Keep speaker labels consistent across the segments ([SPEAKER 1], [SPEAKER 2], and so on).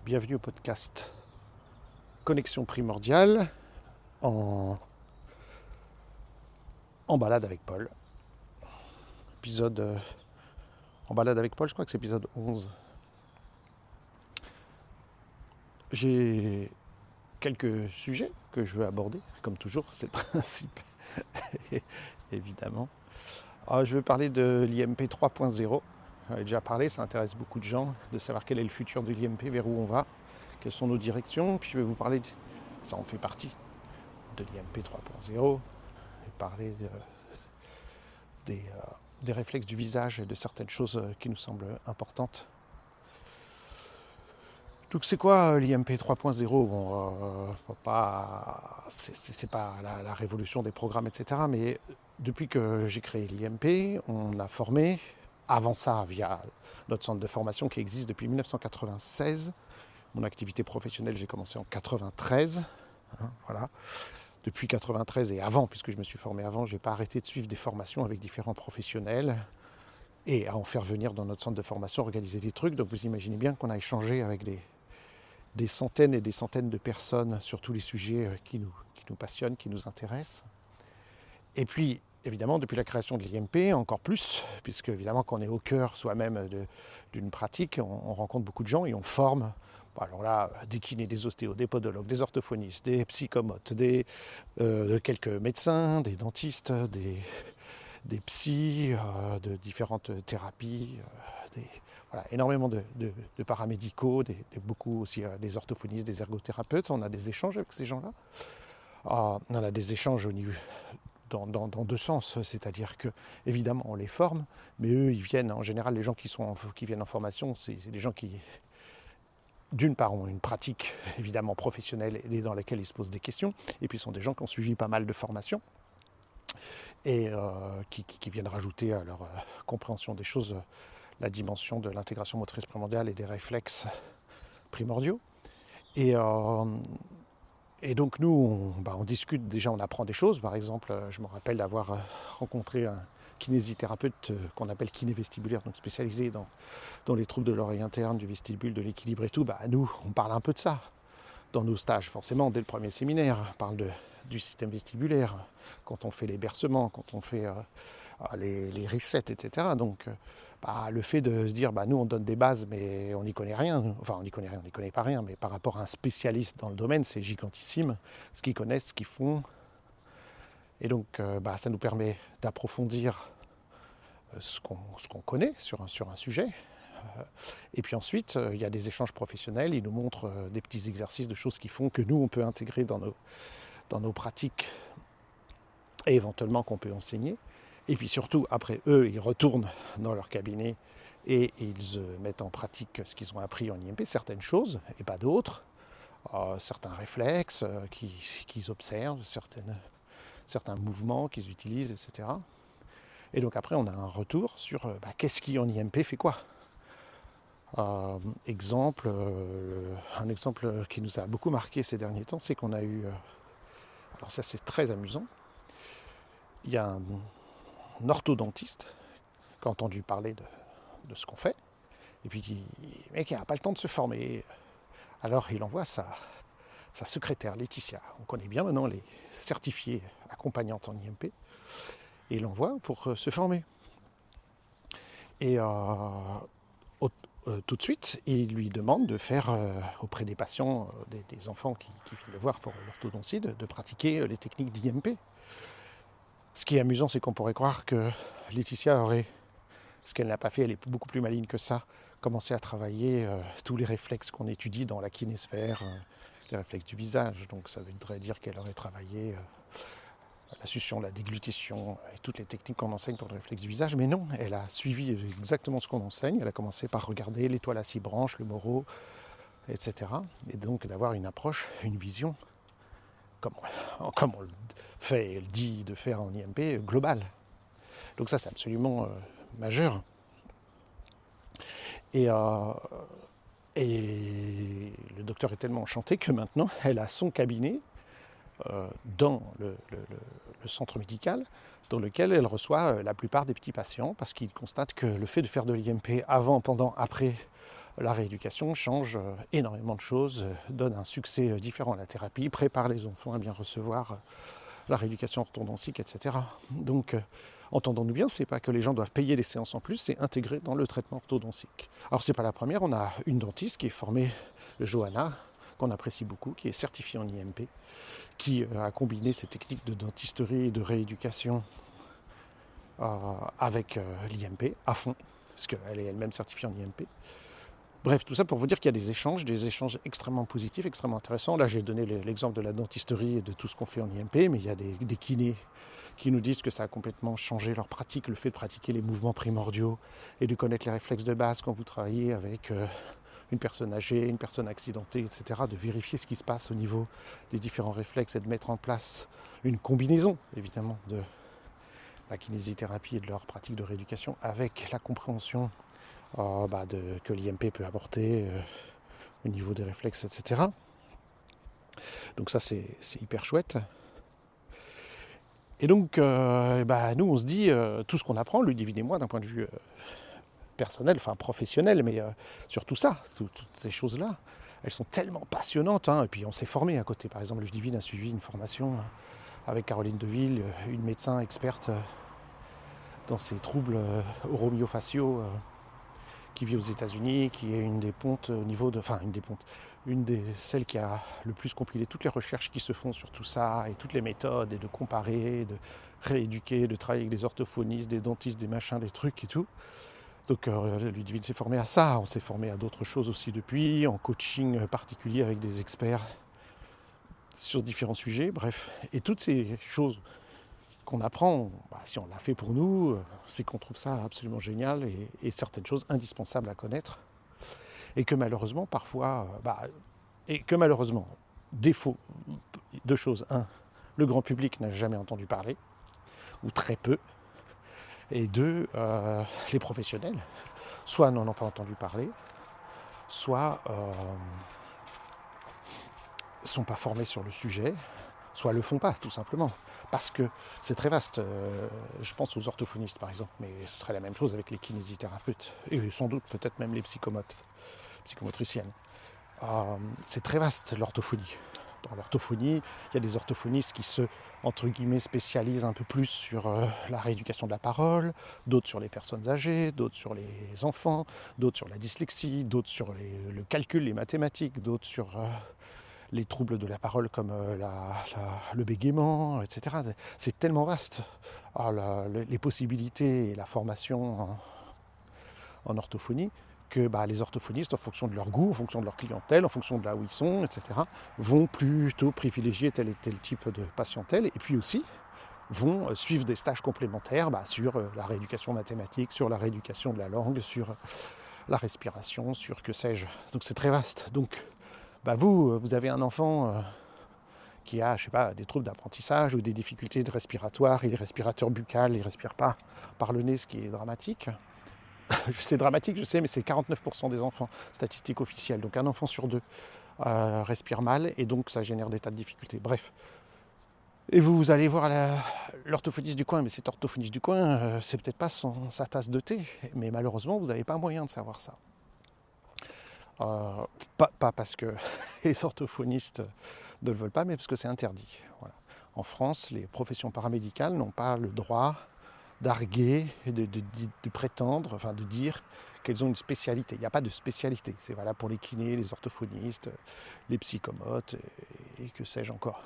[SPEAKER 1] Bienvenue au podcast Connexion primordiale en balade avec Paul. Épisode en balade avec Paul, je crois que c'est épisode 11. J'ai quelques sujets que je veux aborder, comme toujours, c'est le principe, évidemment. Alors, je veux parler de l'IMP 3.0. J'en ai déjà parlé, ça intéresse beaucoup de gens de savoir quel est le futur de l'IMP, vers où on va, quelles sont nos directions. Puis je vais vous parler, ça en fait partie, de l'IMP 3.0, et parler des réflexes du visage et de certaines choses qui nous semblent importantes. Donc c'est quoi l'IMP 3.0 ? Bon, c'est pas la révolution des programmes, etc. Mais depuis que j'ai créé l'IMP, on a formé, avant ça via notre centre de formation qui existe depuis 1996. Mon activité professionnelle, j'ai commencé en 93. Voilà. Depuis 93 et avant, puisque je me suis formé avant, je n'ai pas arrêté de suivre des formations avec différents professionnels et à en faire venir dans notre centre de formation, organiser des trucs. Donc vous imaginez bien qu'on a échangé avec des centaines et des centaines de personnes sur tous les sujets qui nous passionnent, qui nous intéressent. Et puis, évidemment, depuis la création de l'IMP, encore plus, puisque évidemment, quand on est au cœur soi-même d'une pratique, on rencontre beaucoup de gens et on forme. Bon, alors là, des kinés, des ostéos, des podologues, des orthophonistes, des psychomotes, quelques médecins, des dentistes, des psys, de différentes thérapies, voilà, énormément de paramédicaux, beaucoup aussi des orthophonistes, des ergothérapeutes. On a des échanges avec ces gens-là. On a des échanges au niveau dans deux sens, c'est-à-dire que évidemment on les forme, mais eux ils viennent, en général les gens qui viennent en formation, c'est des gens qui d'une part ont une pratique évidemment professionnelle et dans laquelle ils se posent des questions, et puis sont des gens qui ont suivi pas mal de formations et qui viennent rajouter à leur compréhension des choses la dimension de l'intégration motrice primordiale et des réflexes primordiaux. Et donc nous, on discute déjà, on apprend des choses. Par exemple, je me rappelle d'avoir rencontré un kinésithérapeute qu'on appelle kiné-vestibulaire, donc spécialisé dans les troubles de l'oreille interne, du vestibule, de l'équilibre et tout. Nous, on parle un peu de ça dans nos stages, forcément, dès le premier séminaire. On parle du système vestibulaire, quand on fait les bercements, quand on fait les resets, etc. Donc le fait de se dire, nous on donne des bases, mais on n'y connaît rien, enfin on n'y connaît pas rien, mais par rapport à un spécialiste dans le domaine, c'est gigantissime, ce qu'ils connaissent, ce qu'ils font. Et donc ça nous permet d'approfondir ce qu'on connaît sur un sujet. Et puis ensuite, il y a des échanges professionnels, ils nous montrent des petits exercices de choses qui font que nous, on peut intégrer dans nos pratiques et éventuellement qu'on peut enseigner. Et puis surtout, après eux, ils retournent dans leur cabinet et ils mettent en pratique ce qu'ils ont appris en IMP, certaines choses et pas d'autres, certains réflexes qu'ils observent, certains mouvements qu'ils utilisent, etc. Et donc après, on a un retour sur qu'est-ce qui en IMP fait quoi. Un exemple qui nous a beaucoup marqué ces derniers temps, c'est qu'on a eu, alors ça c'est très amusant, il y a un orthodontiste qui a entendu parler de ce qu'on fait, et puis qui n'a pas le temps de se former. Alors il envoie sa secrétaire Laetitia, on connaît bien maintenant les certifiés accompagnantes en IMP, et il l'envoie pour se former. Et tout de suite, il lui demande de faire auprès des patients, des enfants qui viennent le voir pour l'orthodontie, de pratiquer les techniques d'IMP. Ce qui est amusant, c'est qu'on pourrait croire que Laetitia aurait, ce qu'elle n'a pas fait, elle est beaucoup plus maligne que ça, commencé à travailler tous les réflexes qu'on étudie dans la kinésphère, les réflexes du visage. Donc ça voudrait dire qu'elle aurait travaillé la succion, la déglutition et toutes les techniques qu'on enseigne pour le réflexe du visage. Mais non, elle a suivi exactement ce qu'on enseigne. Elle a commencé par regarder l'étoile à 6 branches, le Moreau, etc. Et donc d'avoir une approche, une vision, comme on le fait et le dit de faire en IMP, global. Donc ça, c'est absolument majeur. Et le docteur est tellement enchanté que maintenant, elle a son cabinet dans le centre médical, dans lequel elle reçoit la plupart des petits patients, parce qu'il constate que le fait de faire de l'IMP avant, pendant, après la rééducation change énormément de choses, donne un succès différent à la thérapie, prépare les enfants à bien recevoir la rééducation orthodontique, etc. Donc, entendons-nous bien, c'est pas que les gens doivent payer des séances en plus, c'est intégré dans le traitement orthodontique. Alors, c'est pas la première, on a une dentiste qui est formée, Johanna, qu'on apprécie beaucoup, qui est certifiée en IMP, qui a combiné ces techniques de dentisterie et de rééducation avec l'IMP à fond, parce qu'elle est elle-même certifiée en IMP. Bref, tout ça pour vous dire qu'il y a des échanges extrêmement positifs, extrêmement intéressants. Là, j'ai donné l'exemple de la dentisterie et de tout ce qu'on fait en IMP, mais il y a des kinés qui nous disent que ça a complètement changé leur pratique, le fait de pratiquer les mouvements primordiaux et de connaître les réflexes de base quand vous travaillez avec une personne âgée, une personne accidentée, etc., de vérifier ce qui se passe au niveau des différents réflexes et de mettre en place une combinaison, évidemment, de la kinésithérapie et de leur pratique de rééducation avec la compréhension que l'IMP peut apporter au niveau des réflexes, etc. Donc ça, c'est hyper chouette. Et donc, nous, on se dit, tout ce qu'on apprend, Ludivine et moi, d'un point de vue personnel, enfin professionnel, mais surtout ça, toutes ces choses-là, elles sont tellement passionnantes. Et puis on s'est formé à côté. Par exemple, Ludivine a suivi une formation avec Caroline Deville, une médecin experte dans ces troubles oromyofaciaux, qui vit aux États-Unis, qui est une des pontes au niveau de. Enfin, une des celles qui a le plus compilé toutes les recherches qui se font sur tout ça, et toutes les méthodes, et de comparer, de rééduquer, de travailler avec des orthophonistes, des dentistes, des machins, des trucs et tout. Donc Ludivine s'est formée à ça, on s'est formé à d'autres choses aussi depuis, en coaching particulier avec des experts sur différents sujets, bref. Et toutes ces choses qu'on apprend, si on l'a fait pour nous, c'est qu'on trouve ça absolument génial et certaines choses indispensables à connaître. Et que malheureusement, parfois, défaut, deux choses. Un, le grand public n'a jamais entendu parler, ou très peu. Et deux, les professionnels, soit n'en ont pas entendu parler, soit sont pas formés sur le sujet, soit le font pas, tout simplement. Parce que c'est très vaste. Je pense aux orthophonistes, par exemple, mais ce serait la même chose avec les kinésithérapeutes, et sans doute peut-être même les psychomotriciennes. C'est très vaste, l'orthophonie. Dans l'orthophonie, il y a des orthophonistes qui se, entre guillemets, spécialisent un peu plus sur la rééducation de la parole, d'autres sur les personnes âgées, d'autres sur les enfants, d'autres sur la dyslexie, d'autres sur le calcul, les mathématiques, d'autres sur les troubles de la parole comme le bégaiement, etc. C'est tellement vaste. Les possibilités et la formation en orthophonie que les orthophonistes, en fonction de leur goût, en fonction de leur clientèle, en fonction de là où ils sont, etc., vont plutôt privilégier tel et tel type de patientèle, et puis aussi vont suivre des stages complémentaires sur la rééducation mathématique, sur la rééducation de la langue, sur la respiration, sur que sais-je. Donc c'est très vaste. Donc vous avez un enfant qui a, des troubles d'apprentissage ou des difficultés de respiratoire, il est respirateur buccal, il ne respire pas par le nez, ce qui est dramatique. C'est dramatique, je sais, mais c'est 49% des enfants, statistique officielle. Donc un enfant sur deux respire mal, et donc ça génère des tas de difficultés. Bref. Et vous allez voir l'orthophoniste du coin, mais cet orthophoniste du coin, c'est peut-être pas sa tasse de thé, mais malheureusement, vous n'avez pas moyen de savoir ça. Pas parce que les orthophonistes ne le veulent pas, mais parce que c'est interdit. Voilà. En France, les professions paramédicales n'ont pas le droit d'arguer, de prétendre, enfin de dire qu'elles ont une spécialité. Il n'y a pas de spécialité. C'est valable pour les kinés, les orthophonistes, les psychomotes et que sais-je encore.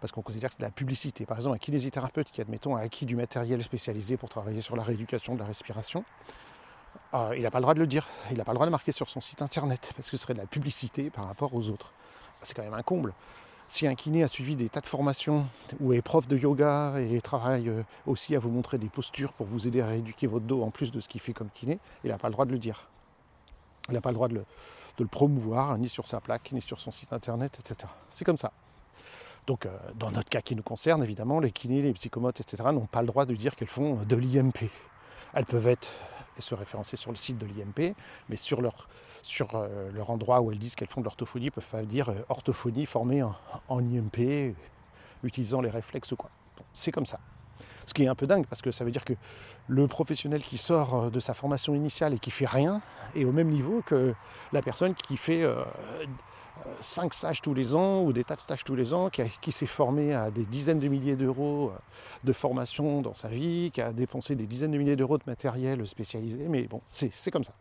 [SPEAKER 1] Parce qu'on considère que c'est de la publicité. Par exemple, un kinésithérapeute qui, admettons, a acquis du matériel spécialisé pour travailler sur la rééducation de la respiration, il n'a pas le droit de le dire. Il n'a pas le droit de marquer sur son site internet, parce que ce serait de la publicité par rapport aux autres. C'est quand même un comble. Si un kiné a suivi des tas de formations, ou est prof de yoga et travaille aussi à vous montrer des postures pour vous aider à rééduquer votre dos en plus de ce qu'il fait comme kiné, il n'a pas le droit de le dire. Il n'a pas le droit de le promouvoir, ni sur sa plaque, ni sur son site internet, etc. C'est comme ça. Donc dans notre cas qui nous concerne, évidemment, les kinés, les psychomotes, etc. n'ont pas le droit de dire qu'elles font de l'IMP. Elles peuvent se référencer sur le site de l'IMP, mais sur leur endroit où elles disent qu'elles font de l'orthophonie, elles peuvent pas dire orthophonie formée en IMP, utilisant les réflexes ou quoi. Bon, c'est comme ça. Ce qui est un peu dingue, parce que ça veut dire que le professionnel qui sort de sa formation initiale et qui fait rien est au même niveau que la personne qui fait 5 stages tous les ans ou des tas de stages tous les ans, qui s'est formé à des dizaines de milliers d'euros de formation dans sa vie, qui a dépensé des dizaines de milliers d'euros de matériel spécialisé, mais bon, c'est comme ça.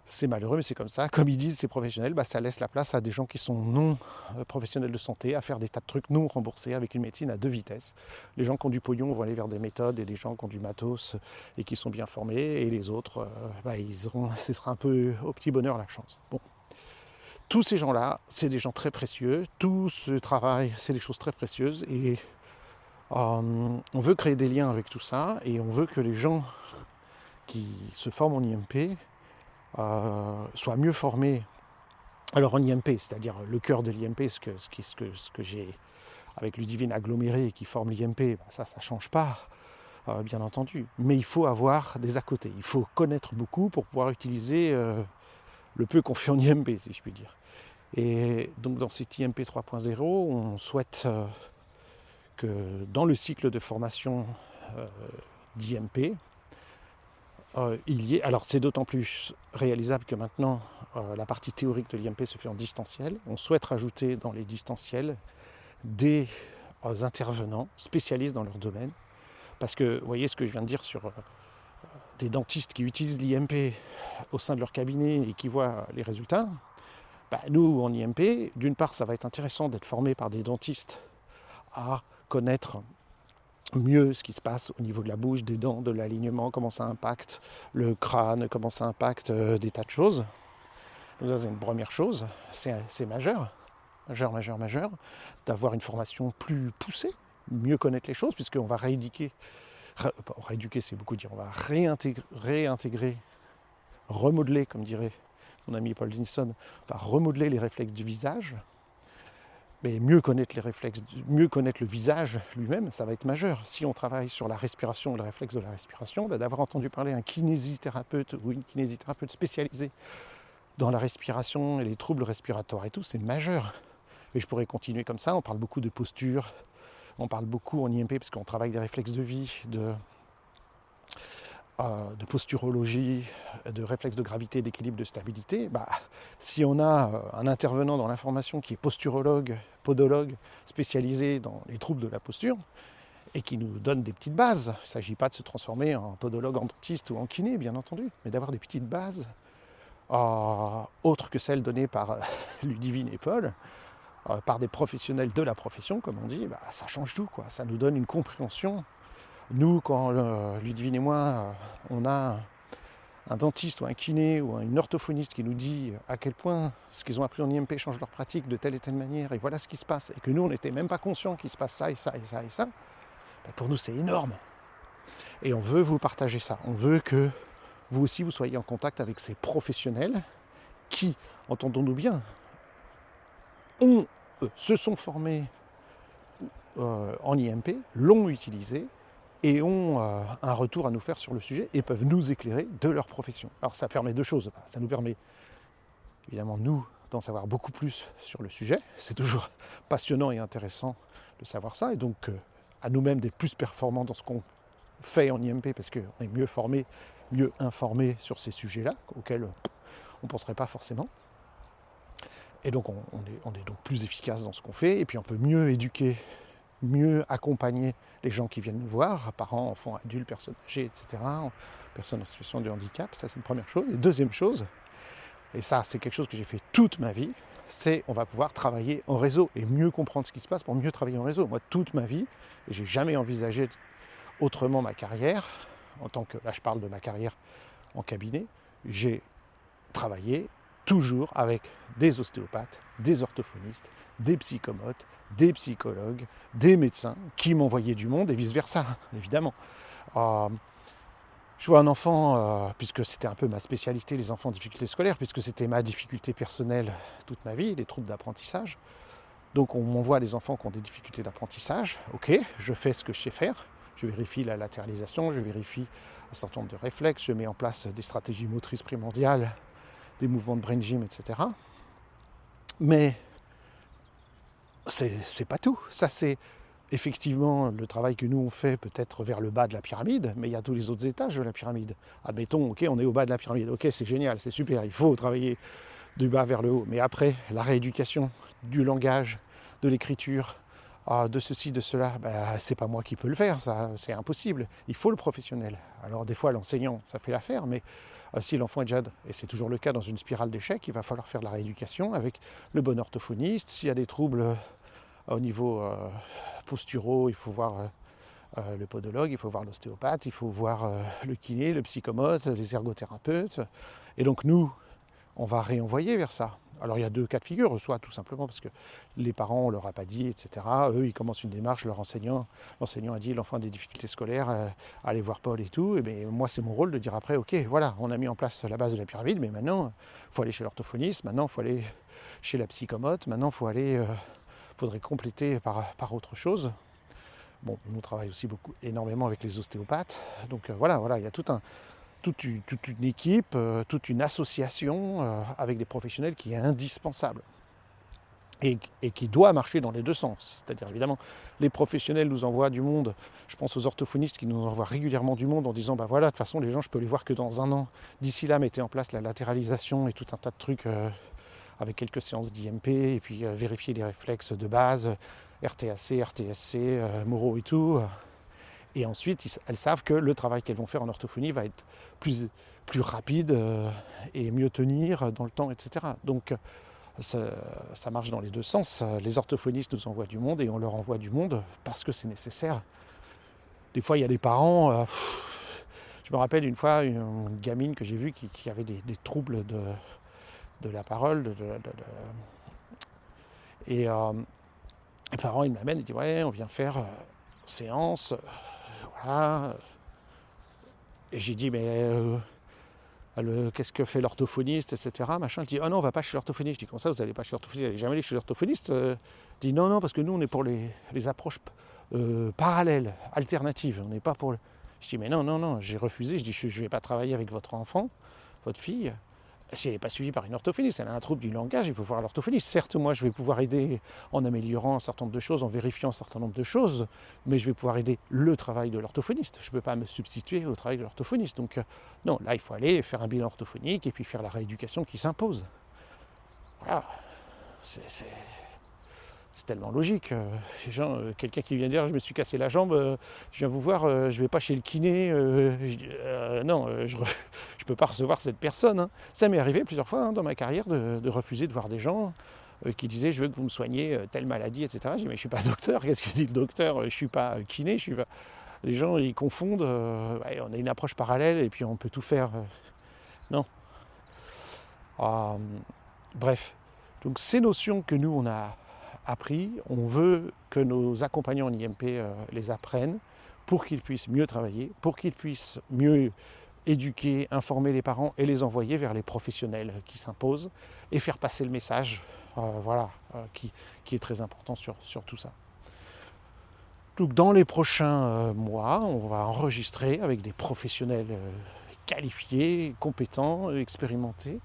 [SPEAKER 1] C'est malheureux, mais c'est comme ça. Comme ils disent, ces professionnels, ça laisse la place à des gens qui sont non professionnels de santé, à faire des tas de trucs non remboursés avec une médecine à 2 vitesses. Les gens qui ont du pognon vont aller vers des méthodes et des gens qui ont du matos et qui sont bien formés. Et les autres, ce sera un peu au petit bonheur la chance. Bon. Tous ces gens-là, c'est des gens très précieux. Tout ce travail, c'est des choses très précieuses. Et on veut créer des liens avec tout ça. Et on veut que les gens qui se forment en IMP soient mieux formés. Alors en IMP, c'est-à-dire le cœur de l'IMP, ce que j'ai avec Ludivine aggloméré et qui forme l'IMP, ça ne change pas, bien entendu. Mais il faut avoir des à côté. Il faut connaître beaucoup pour pouvoir utiliser le peu qu'on fait en IMP, si je puis dire. Et donc dans cet IMP 3.0, on souhaite que dans le cycle de formation d'IMP, il y ait, alors c'est d'autant plus réalisable que maintenant la partie théorique de l'IMP se fait en distanciel. On souhaite rajouter dans les distanciels des intervenants spécialistes dans leur domaine. Parce que vous voyez ce que je viens de dire sur des dentistes qui utilisent l'IMP au sein de leur cabinet et qui voient les résultats. Nous, en IMP, d'une part, ça va être intéressant d'être formé par des dentistes à connaître mieux ce qui se passe au niveau de la bouche, des dents, de l'alignement, comment ça impacte le crâne, comment ça impacte des tas de choses. Donc ça, c'est une première chose, c'est majeur, d'avoir une formation plus poussée, mieux connaître les choses, puisqu'on va rééduquer c'est beaucoup dire, on va réintégrer, remodeler, comme dirait mon ami Paul Dinson, va remodeler les réflexes du visage. Mais mieux connaître les réflexes, mieux connaître le visage lui-même, ça va être majeur. Si on travaille sur la respiration, le réflexe de la respiration, d'avoir entendu parler un kinésithérapeute ou une kinésithérapeute spécialisée dans la respiration et les troubles respiratoires et tout, c'est majeur. Et je pourrais continuer comme ça. On parle beaucoup de posture, on parle beaucoup en IMP parce qu'on travaille des réflexes de vie, de posturologie, de réflexes de gravité, d'équilibre, de stabilité. Si on a un intervenant dans l'information qui est posturologue, podologue, spécialisé dans les troubles de la posture, et qui nous donne des petites bases, il ne s'agit pas de se transformer en podologue, en dentiste ou en kiné, bien entendu, mais d'avoir des petites bases, autres que celles données par Ludivine et Paul, par des professionnels de la profession, comme on dit, ça change tout, quoi. Ça nous donne une compréhension. Nous, quand Ludivine et moi, on a un dentiste ou un kiné ou une orthophoniste qui nous dit à quel point ce qu'ils ont appris en IMP change leur pratique de telle et telle manière, et voilà ce qui se passe, et que nous, on n'était même pas conscients qu'il se passe ça et ça et ça et ça, pour nous, c'est énorme. Et on veut vous partager ça. On veut que vous aussi, vous soyez en contact avec ces professionnels qui, entendons-nous bien, se sont formés en IMP, l'ont utilisé, et ont un retour à nous faire sur le sujet et peuvent nous éclairer de leur profession. Alors ça permet deux choses. Ça nous permet, évidemment, nous, d'en savoir beaucoup plus sur le sujet. C'est toujours passionnant et intéressant de savoir ça. Et donc, à nous-mêmes d'être plus performants dans ce qu'on fait en IMP parce qu'on est mieux formés, mieux informés sur ces sujets-là, auxquels on ne penserait pas forcément. Et donc, on est donc plus efficace dans ce qu'on fait. Et puis, on peut mieux éduquer, mieux accompagner les gens qui viennent nous voir, parents, enfants, adultes, personnes âgées, etc., personnes en situation de handicap. Ça, c'est une première chose. Et deuxième chose, et ça, c'est quelque chose que j'ai fait toute ma vie, c'est on va pouvoir travailler en réseau et mieux comprendre ce qui se passe pour mieux travailler en réseau. Moi, toute ma vie, et j'ai jamais envisagé autrement ma carrière, en tant que, là, je parle de ma carrière en cabinet, j'ai travaillé toujours avec des ostéopathes, des orthophonistes, des psychomotes, des psychologues, des médecins qui m'envoyaient du monde et vice-versa, évidemment. Je vois un enfant, puisque c'était un peu ma spécialité, les enfants en difficulté scolaire, puisque c'était ma difficulté personnelle toute ma vie, les troubles d'apprentissage. Donc on m'envoie des enfants qui ont des difficultés d'apprentissage. Ok, je fais ce que je sais faire. Je vérifie la latéralisation, je vérifie un certain nombre de réflexes, je mets en place des stratégies motrices primordiales, des mouvements de brain gym, etc. Mais c'est pas tout. Ça, c'est effectivement, le travail que nous on fait peut être vers le bas de la pyramide, mais il y a tous les autres étages de la pyramide. Admettons, ok, on est au bas de la pyramide, ok, c'est génial, c'est super, il faut travailler du bas vers le haut. Mais après, la rééducation du langage, de l'écriture, de ceci, de cela, c'est pas moi qui peux le faire, ça, c'est impossible. Il faut le professionnel. Alors des fois, l'enseignant, ça fait l'affaire, mais si l'enfant est déjà, et c'est toujours le cas dans une spirale d'échec, il va falloir faire de la rééducation avec le bon orthophoniste. S'il y a des troubles au niveau posturaux, il faut voir le podologue, il faut voir l'ostéopathe, il faut voir le kiné, le psychomote, les ergothérapeutes. Et donc nous, on va réenvoyer vers ça. Alors il y a deux cas de figure, soit tout simplement parce que les parents, on leur a pas dit, etc. Eux, ils commencent une démarche, l'enseignant a dit l'enfant a des difficultés scolaires, allez voir Paul et tout. Et bien, moi, c'est mon rôle de dire après, ok, voilà, on a mis en place la base de la pyramide, mais maintenant, il faut aller chez l'orthophoniste, maintenant, il faut aller chez la psychomote, maintenant, il faut aller, faudrait compléter par autre chose. Bon, nous travaillons aussi énormément avec les ostéopathes. Donc voilà, il y a toute une équipe, toute une association avec des professionnels qui est indispensable et qui doit marcher dans les deux sens. C'est-à-dire évidemment, les professionnels nous envoient du monde. Je pense aux orthophonistes qui nous envoient régulièrement du monde en disant voilà, de toute façon les gens je peux les voir que dans un an. D'ici là, mettez en place la latéralisation et tout un tas de trucs avec quelques séances d'IMP et puis vérifier les réflexes de base, RTAC, RTSC, Moro et tout. Et ensuite, elles savent que le travail qu'elles vont faire en orthophonie va être plus rapide et mieux tenir dans le temps, etc. Donc ça marche dans les deux sens. Les orthophonistes nous envoient du monde et on leur envoie du monde parce que c'est nécessaire. Des fois, il y a des parents... je me rappelle une fois une gamine que j'ai vue qui avait des troubles de la parole. Et les parents, ils m'amènent et disent ouais, on vient faire séance. Voilà. Et j'ai dit mais qu'est-ce que fait l'orthophoniste, etc. Machin. Je dis oh non, on va pas chez l'orthophoniste. Je dis comment ça, vous n'allez pas chez l'orthophoniste, vous n'allez jamais aller chez l'orthophoniste. Je dis non, parce que nous on est pour les approches parallèles, alternatives. On n'est pas pour. Je dis mais non, j'ai refusé. Je dis je vais pas travailler avec votre enfant, votre fille. Si elle n'est pas suivie par une orthophoniste, elle a un trouble du langage, il faut voir l'orthophoniste. Certes, moi, je vais pouvoir aider en améliorant un certain nombre de choses, en vérifiant un certain nombre de choses, mais je vais pouvoir aider le travail de l'orthophoniste. Je ne peux pas me substituer au travail de l'orthophoniste. Donc, non, là, il faut aller faire un bilan orthophonique et puis faire la rééducation qui s'impose. Voilà. C'est tellement logique. Quelqu'un qui vient dire je me suis cassé la jambe, je viens vous voir, je ne vais pas chez le kiné. Non, je ne peux pas recevoir cette personne. Hein. Ça m'est arrivé plusieurs fois dans ma carrière de refuser de voir des gens qui disaient je veux que vous me soigniez telle maladie, etc. Je dis mais je ne suis pas docteur, qu'est-ce que dit le docteur? Je ne suis pas kiné, je suis pas. Les gens ils confondent, on a une approche parallèle et puis on peut tout faire. Non. Bref. Donc ces notions que nous on a appris, on veut que nos accompagnants en IMP les apprennent pour qu'ils puissent mieux travailler, pour qu'ils puissent mieux éduquer, informer les parents et les envoyer vers les professionnels qui s'imposent et faire passer le message qui est très important sur tout ça. Donc dans les prochains mois, on va enregistrer avec des professionnels qualifiés, compétents, expérimentés,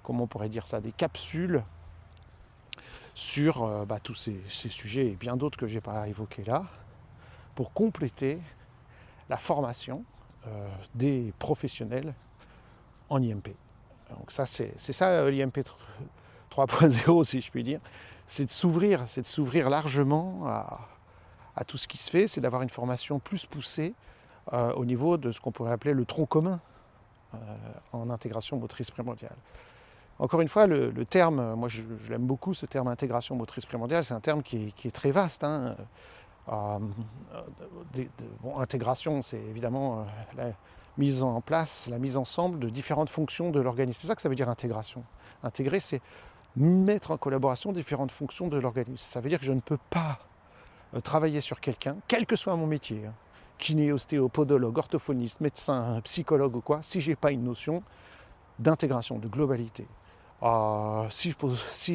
[SPEAKER 1] comment on pourrait dire ça, des capsules sur tous ces sujets et bien d'autres que je n'ai pas évoqués là, pour compléter la formation des professionnels en IMP. Donc ça, c'est ça l'IMP 3.0, si je puis dire, c'est de s'ouvrir largement à tout ce qui se fait, c'est d'avoir une formation plus poussée au niveau de ce qu'on pourrait appeler le tronc commun en intégration motrice primordiale. Encore une fois, le terme, moi je l'aime beaucoup, ce terme intégration motrice primordiale, c'est un terme qui est très vaste. Hein. Intégration, c'est évidemment la mise en place, la mise ensemble de différentes fonctions de l'organisme. C'est ça que ça veut dire intégration. Intégrer, c'est mettre en collaboration différentes fonctions de l'organisme. Ça veut dire que je ne peux pas travailler sur quelqu'un, quel que soit mon métier, hein, kiné, ostéo, podologue, orthophoniste, médecin, psychologue ou quoi, si je n'ai pas une notion d'intégration, de globalité. Si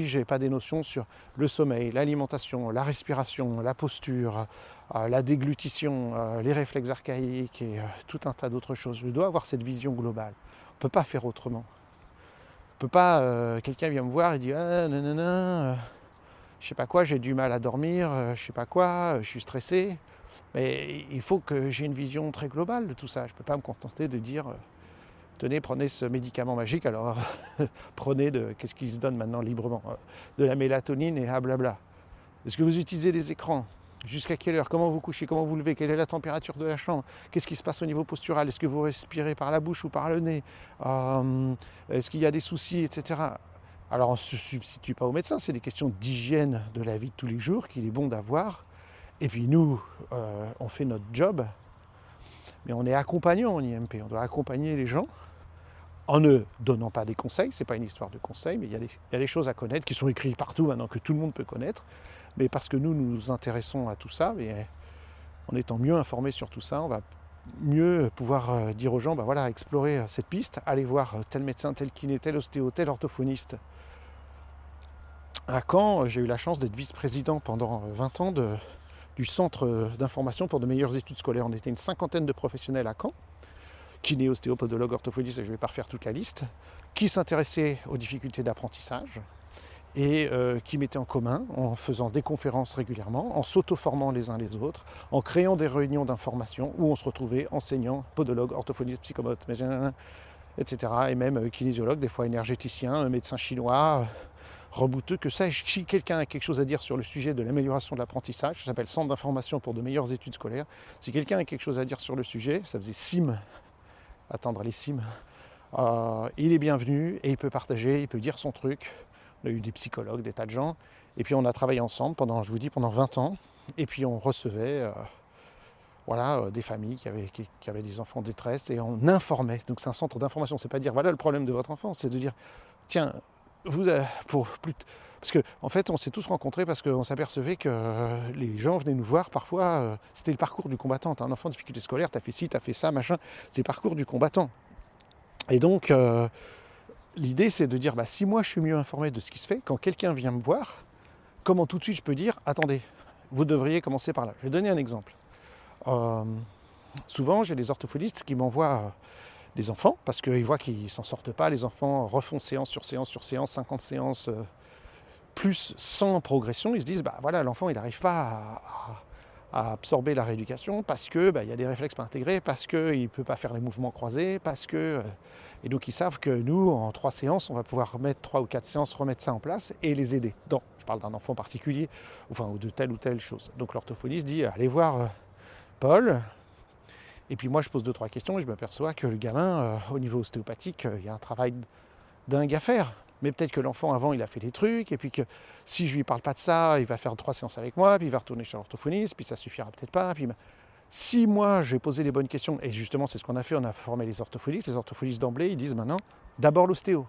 [SPEAKER 1] je n'ai pas des notions sur le sommeil, l'alimentation, la respiration, la posture, la déglutition, les réflexes archaïques et tout un tas d'autres choses, je dois avoir cette vision globale. On ne peut pas faire autrement. On ne peut pas, quelqu'un vient me voir et dit ah nanana, je sais pas quoi, j'ai du mal à dormir, je sais pas quoi, je suis stressé. Mais il faut que j'ai une vision très globale de tout ça. Je ne peux pas me contenter de dire tenez, prenez ce médicament magique, alors prenez qu'est-ce qui se donne maintenant librement, de la mélatonine et blabla. Est-ce que vous utilisez des écrans? Jusqu'à quelle heure? Comment vous couchez? Comment vous levez? Quelle est la température de la chambre? Qu'est-ce qui se passe au niveau postural? Est-ce que vous respirez par la bouche ou par le nez? Est-ce qu'il y a des soucis, etc. Alors on ne se substitue pas au médecin, c'est des questions d'hygiène de la vie de tous les jours qu'il est bon d'avoir. Et puis nous, on fait notre job, mais on est accompagnant en IMP. On doit accompagner les gens en ne donnant pas des conseils. C'est pas une histoire de conseils, mais il y a des choses à connaître qui sont écrites partout maintenant, que tout le monde peut connaître. Mais parce que nous nous intéressons à tout ça, et en étant mieux informés sur tout ça, on va mieux pouvoir dire aux gens, bah voilà, explorer cette piste, allez voir tel médecin, tel kiné, tel ostéo, tel orthophoniste. À Caen, j'ai eu la chance d'être vice-président pendant 20 ans du centre d'information pour de meilleures études scolaires. On était une cinquantaine de professionnels à Caen, kiné, ostéo, podologue, orthophoniste, et je ne vais pas refaire toute la liste, qui s'intéressaient aux difficultés d'apprentissage et qui mettaient en commun, en faisant des conférences régulièrement, en s'auto-formant les uns les autres, en créant des réunions d'information où on se retrouvait enseignants, podologues, orthophonistes, psychomotes, etc. Et même kinésiologues, des fois énergéticiens, médecins chinois, rebouteux, que ça, si quelqu'un a quelque chose à dire sur le sujet de l'amélioration de l'apprentissage, ça s'appelle Centre d'information pour de meilleures études scolaires, si quelqu'un a quelque chose à dire sur le sujet, ça faisait CIM, attendre les CIM, il est bienvenu et il peut partager, il peut dire son truc. On a eu des psychologues, des tas de gens, et puis on a travaillé ensemble pendant, je vous dis, pendant 20 ans, et puis on recevait des familles qui avaient des enfants en détresse, et on informait. Donc c'est un centre d'information, c'est pas dire voilà le problème de votre enfant, c'est de dire tiens, parce qu'en fait, on s'est tous rencontrés parce qu'on s'apercevait que les gens venaient nous voir parfois, c'était le parcours du combattant. T'as un enfant en difficulté scolaire, t'as fait ci, t'as fait ça, machin, c'est le parcours du combattant. Et donc, l'idée, c'est de dire, bah, si moi je suis mieux informé de ce qui se fait, quand quelqu'un vient me voir, comment tout de suite je peux dire, attendez, vous devriez commencer par là. Je vais donner un exemple. Souvent, j'ai des orthophonistes qui m'envoient des enfants, parce qu'ils voient qu'ils ne s'en sortent pas, les enfants refont séance sur séance sur séance, 50 séances, plus sans progression, ils se disent, bah voilà, l'enfant il n'arrive pas à absorber la rééducation parce que y a des réflexes pas intégrés, parce qu'il ne peut pas faire les mouvements croisés, parce que... et donc ils savent que nous, en 3 séances, on va pouvoir remettre 3 ou 4 séances, remettre ça en place et les aider. Donc, je parle d'un enfant particulier, ou de telle ou telle chose. Donc l'orthophoniste dit, allez voir Paul. Et puis moi, je pose 2-3 questions et je m'aperçois que le gamin, au niveau ostéopathique, il y a un travail dingue à faire. Mais peut-être que l'enfant, avant, il a fait des trucs, et puis que si je lui parle pas de ça, il va faire 3 séances avec moi, puis il va retourner chez l'orthophoniste, puis ça suffira peut-être pas. Puis si moi, j'ai posé les bonnes questions, et justement, c'est ce qu'on a fait, on a formé les orthophonistes d'emblée, ils disent maintenant, d'abord l'ostéo,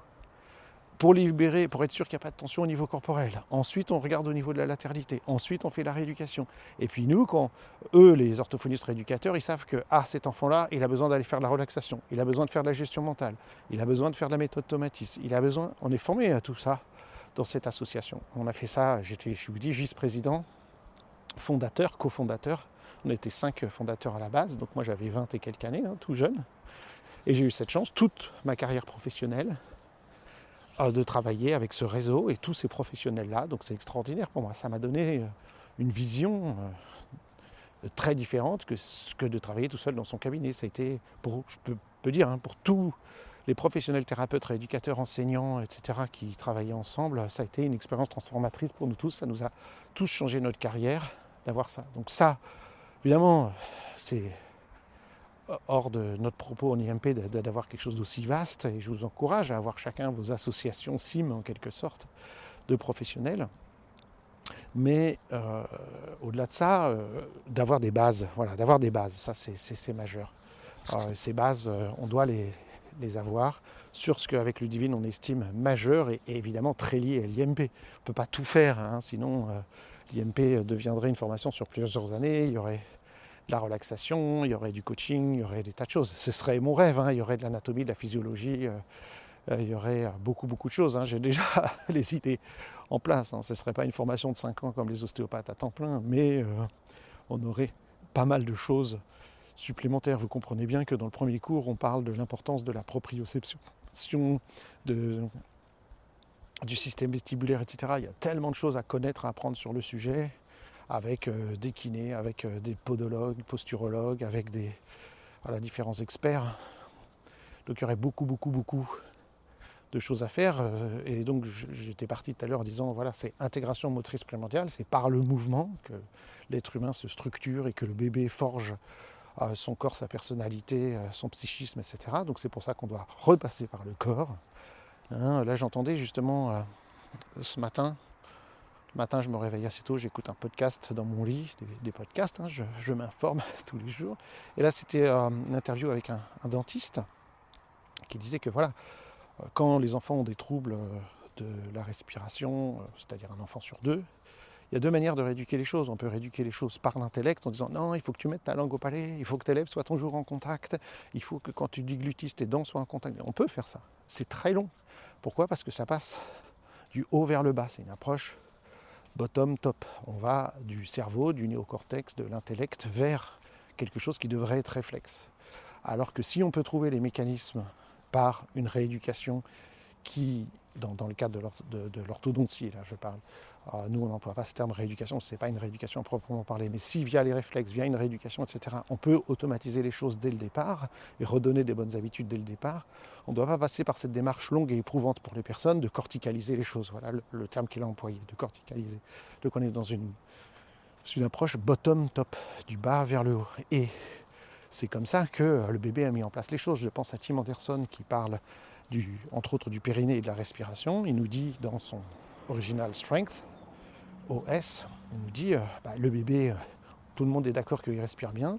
[SPEAKER 1] pour libérer, pour être sûr qu'il n'y a pas de tension au niveau corporel. Ensuite, on regarde au niveau de la latéralité. Ensuite, on fait la rééducation. Et puis nous, quand eux, les orthophonistes rééducateurs, ils savent que cet enfant-là, il a besoin d'aller faire de la relaxation, il a besoin de faire de la gestion mentale, il a besoin de faire de la méthode Tomatis, on est formé à tout ça dans cette association. On a fait ça, j'étais, je vous dis, vice-président, fondateur, cofondateur. On était 5 fondateurs à la base, donc moi j'avais 20 et quelques années, tout jeune. Et j'ai eu cette chance, toute ma carrière professionnelle, de travailler avec ce réseau et tous ces professionnels-là. Donc c'est extraordinaire pour moi. Ça m'a donné une vision très différente que de travailler tout seul dans son cabinet. Ça a été, je peux dire, pour tous les professionnels thérapeutes, rééducateurs, enseignants, etc., qui travaillaient ensemble, ça a été une expérience transformatrice pour nous tous. Ça nous a tous changé notre carrière d'avoir ça. Donc ça, évidemment, c'est hors de notre propos en IMP d'avoir quelque chose d'aussi vaste, et je vous encourage à avoir chacun vos associations CIM en quelque sorte de professionnels, mais au-delà de ça, d'avoir des bases, ça c'est majeur. Ces bases, on doit les avoir sur ce qu'avec Ludivine on estime majeur et évidemment très lié à l'IMP. On ne peut pas tout faire, sinon l'IMP deviendrait une formation sur plusieurs années, il y aurait de la relaxation, il y aurait du coaching, il y aurait des tas de choses. Ce serait mon rêve, il y aurait de l'anatomie, de la physiologie, il y aurait beaucoup de choses. J'ai déjà les idées en place. Ce ne serait pas une formation de 5 ans comme les ostéopathes à temps plein, mais on aurait pas mal de choses supplémentaires. Vous comprenez bien que dans le premier cours, on parle de l'importance de la proprioception, du système vestibulaire, etc. Il y a tellement de choses à connaître, à apprendre sur le sujet, avec des kinés, avec des podologues, posturologues, avec des différents experts. Donc il y aurait beaucoup, beaucoup, beaucoup de choses à faire. Et donc j'étais parti tout à l'heure en disant, voilà, c'est intégration motrice primordiale, c'est par le mouvement que l'être humain se structure et que le bébé forge son corps, sa personnalité, son psychisme, etc. Donc c'est pour ça qu'on doit repasser par le corps. Hein, là j'entendais justement ce matin, je me réveille assez tôt, j'écoute un podcast dans mon lit, des podcasts, hein, je m'informe tous les jours. Et là c'était une interview avec un dentiste qui disait que voilà, quand les enfants ont des troubles de la respiration, c'est-à-dire un enfant sur deux, il y a deux manières de rééduquer les choses. On peut rééduquer les choses par l'intellect en disant non, il faut que tu mettes ta langue au palais, il faut que tes lèvres soient toujours en contact, il faut que quand tu déglutisses, tes dents soient en contact. On peut faire ça. C'est très long. Pourquoi ? Parce que ça passe du haut vers le bas. C'est une approche bottom-top. On va du cerveau, du néocortex, de l'intellect vers quelque chose qui devrait être réflexe. Alors que si on peut trouver les mécanismes par une rééducation qui, dans le cadre de l'orthodontie, là je parle, nous on n'emploie pas ce terme rééducation, ce n'est pas une rééducation à proprement parler, mais si via les réflexes, via une rééducation, etc., on peut automatiser les choses dès le départ et redonner des bonnes habitudes dès le départ, on ne doit pas passer par cette démarche longue et éprouvante pour les personnes de corticaliser les choses. Voilà le terme qu'il a employé, de corticaliser. Donc on est dans une approche bottom-top, du bas vers le haut. Et c'est comme ça que le bébé a mis en place les choses. Je pense à Tim Anderson qui parle entre autres du périnée et de la respiration. Il nous dit dans son Original Strength, OS, il nous dit le bébé, tout le monde est d'accord qu'il respire bien.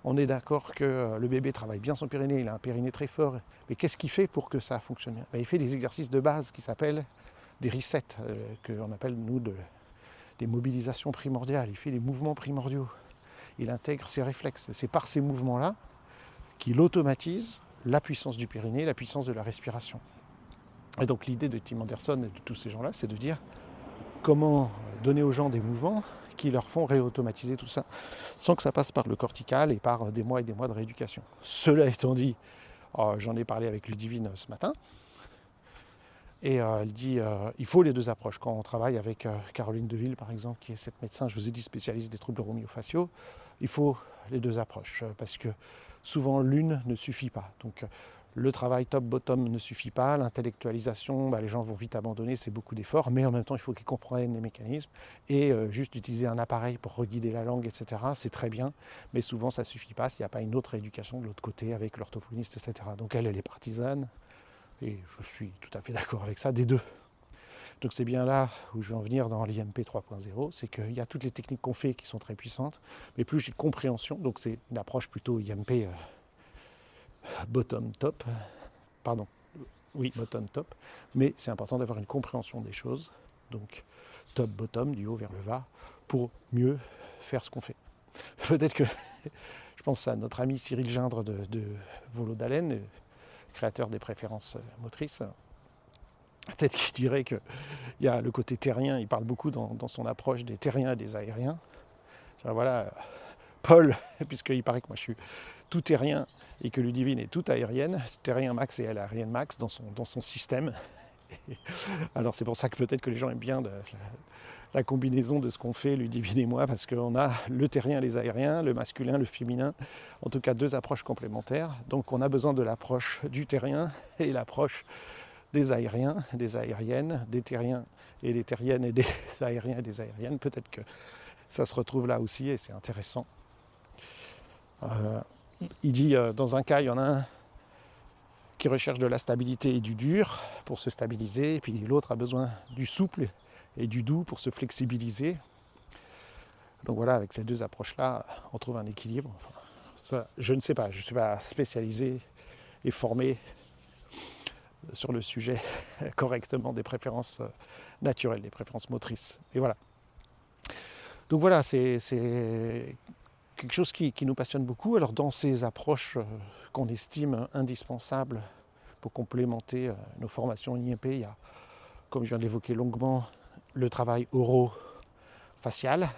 [SPEAKER 1] On est d'accord que le bébé travaille bien son périnée, il a un périnée très fort. Mais qu'est-ce qu'il fait pour que ça fonctionne bien ? Il fait des exercices de base qui s'appellent des resets, qu'on appelle nous des mobilisations primordiales. Il fait des mouvements primordiaux. Il intègre ses réflexes. C'est par ces mouvements-là qu'il automatise la puissance du périnée, la puissance de la respiration. Et donc l'idée de Tim Anderson et de tous ces gens-là, c'est de dire comment donner aux gens des mouvements qui leur font réautomatiser tout ça, sans que ça passe par le cortical et par des mois et des mois de rééducation. Cela étant dit, j'en ai parlé avec Ludivine ce matin, et elle dit il faut les deux approches. Quand on travaille avec Caroline Deville, par exemple, qui est cette médecin, je vous ai dit, spécialiste des troubles romyo-faciaux, il faut les deux approches, parce que souvent l'une ne suffit pas. Donc le travail top-bottom ne suffit pas, l'intellectualisation, les gens vont vite abandonner, c'est beaucoup d'efforts, mais en même temps il faut qu'ils comprennent les mécanismes, et juste utiliser un appareil pour reguider la langue, etc., c'est très bien, mais souvent ça ne suffit pas s'il n'y a pas une autre éducation de l'autre côté avec l'orthophoniste, etc. Donc elle est partisane, et je suis tout à fait d'accord avec ça, des deux. Donc c'est bien là où je vais en venir dans l'IMP 3.0, c'est qu'il y a toutes les techniques qu'on fait qui sont très puissantes, mais plus j'ai compréhension, donc c'est une approche plutôt IMP bottom-top, pardon, oui, bottom-top, mais c'est important d'avoir une compréhension des choses, donc top-bottom, du haut vers le bas, pour mieux faire ce qu'on fait. Peut-être que, je pense à notre ami Cyril Gindre de Volo d'Haleine, créateur des préférences motrices, peut-être qu'il dirait qu'il y a le côté terrien, il parle beaucoup dans son approche des terriens et des aériens. Voilà, Paul, puisqu'il paraît que moi je suis tout terrien et que Ludivine est toute aérienne, terrien max et elle aérienne max dans son système. Alors c'est pour ça que peut-être que les gens aiment bien la combinaison de ce qu'on fait, Ludivine et moi, parce qu'on a le terrien, les aériens, le masculin, le féminin, en tout cas deux approches complémentaires. Donc on a besoin de l'approche du terrien et l'approche des aériens, des aériennes, des terriens et des terriennes et des aériens et des aériennes. Peut-être que ça se retrouve là aussi et c'est intéressant. Il dit, dans un cas, il y en a un qui recherche de la stabilité et du dur pour se stabiliser, et puis l'autre a besoin du souple et du doux pour se flexibiliser. Donc voilà, avec ces deux approches-là, on trouve un équilibre. Ça, je ne sais pas, je ne suis pas spécialisé et formé sur le sujet correctement des préférences naturelles, des préférences motrices. Et voilà. Donc voilà, c'est quelque chose qui nous passionne beaucoup. Alors dans ces approches qu'on estime indispensables pour complémenter nos formations IMP, il y a, comme je viens de l'évoquer longuement, le travail oro-facial.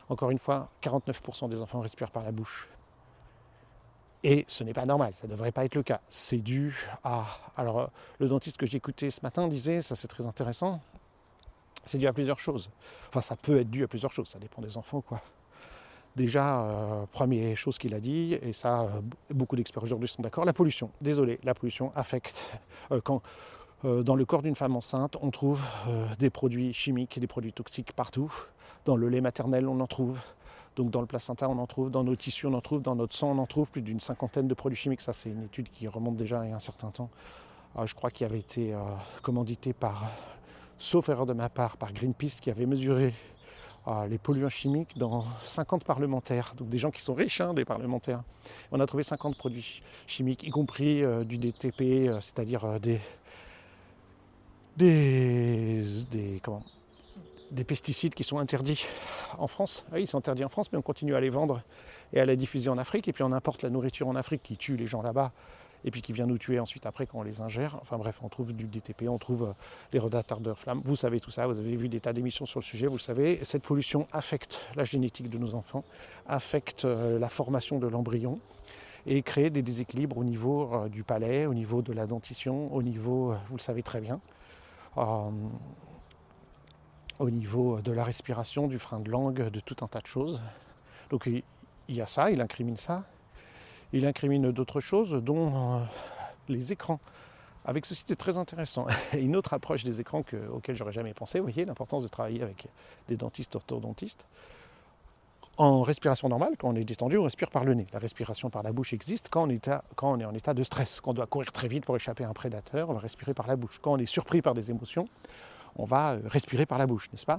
[SPEAKER 1] Encore une fois, 49% des enfants respirent par la bouche. Et ce n'est pas normal, ça ne devrait pas être le cas. C'est dû à... Alors, le dentiste que j'ai écouté ce matin disait, ça c'est très intéressant, c'est dû à plusieurs choses. Enfin, ça peut être dû à plusieurs choses, ça dépend des enfants, quoi. Déjà, première chose qu'il a dit, et ça, beaucoup d'experts aujourd'hui sont d'accord, la pollution. Désolé, la pollution affecte. Quand dans le corps d'une femme enceinte, on trouve des produits chimiques, des produits toxiques partout. Dans le lait maternel, on en trouve. Donc dans le placenta, on en trouve. Dans nos tissus, on en trouve. Dans notre sang, on en trouve plus d'une cinquantaine de produits chimiques. Ça, c'est une étude qui remonte déjà il y a un certain temps. Je crois qu'il avait été commandité par, sauf erreur de ma part, par Greenpeace, qui avait mesuré les polluants chimiques dans 50 parlementaires, donc des gens qui sont riches, des parlementaires. On a trouvé 50 produits chimiques, y compris du DTP, c'est-à-dire des pesticides qui sont interdits en France. Oui, ils sont interdits en France, mais on continue à les vendre et à les diffuser en Afrique, et puis on importe la nourriture en Afrique qui tue les gens là-bas, et puis qui vient nous tuer ensuite après quand on les ingère. Enfin bref, on trouve du DTP, on trouve les retardeurs flammes. Vous savez tout ça, vous avez vu des tas d'émissions sur le sujet, vous le savez. Cette pollution affecte la génétique de nos enfants, affecte la formation de l'embryon et crée des déséquilibres au niveau du palais, au niveau de la dentition, au niveau, vous le savez très bien, au niveau de la respiration, du frein de langue, de tout un tas de choses. Donc il y a ça, il incrimine ça. Il incrimine d'autres choses, dont les écrans. Avec ceci, c'est très intéressant. Et une autre approche des écrans auquel j'aurais jamais pensé, vous voyez, l'importance de travailler avec des dentistes, orthodontistes. En respiration normale, quand on est détendu, on respire par le nez. La respiration par la bouche existe quand on est en état de stress. Quand on doit courir très vite pour échapper à un prédateur, on va respirer par la bouche. Quand on est surpris par des émotions, on va respirer par la bouche, n'est-ce pas?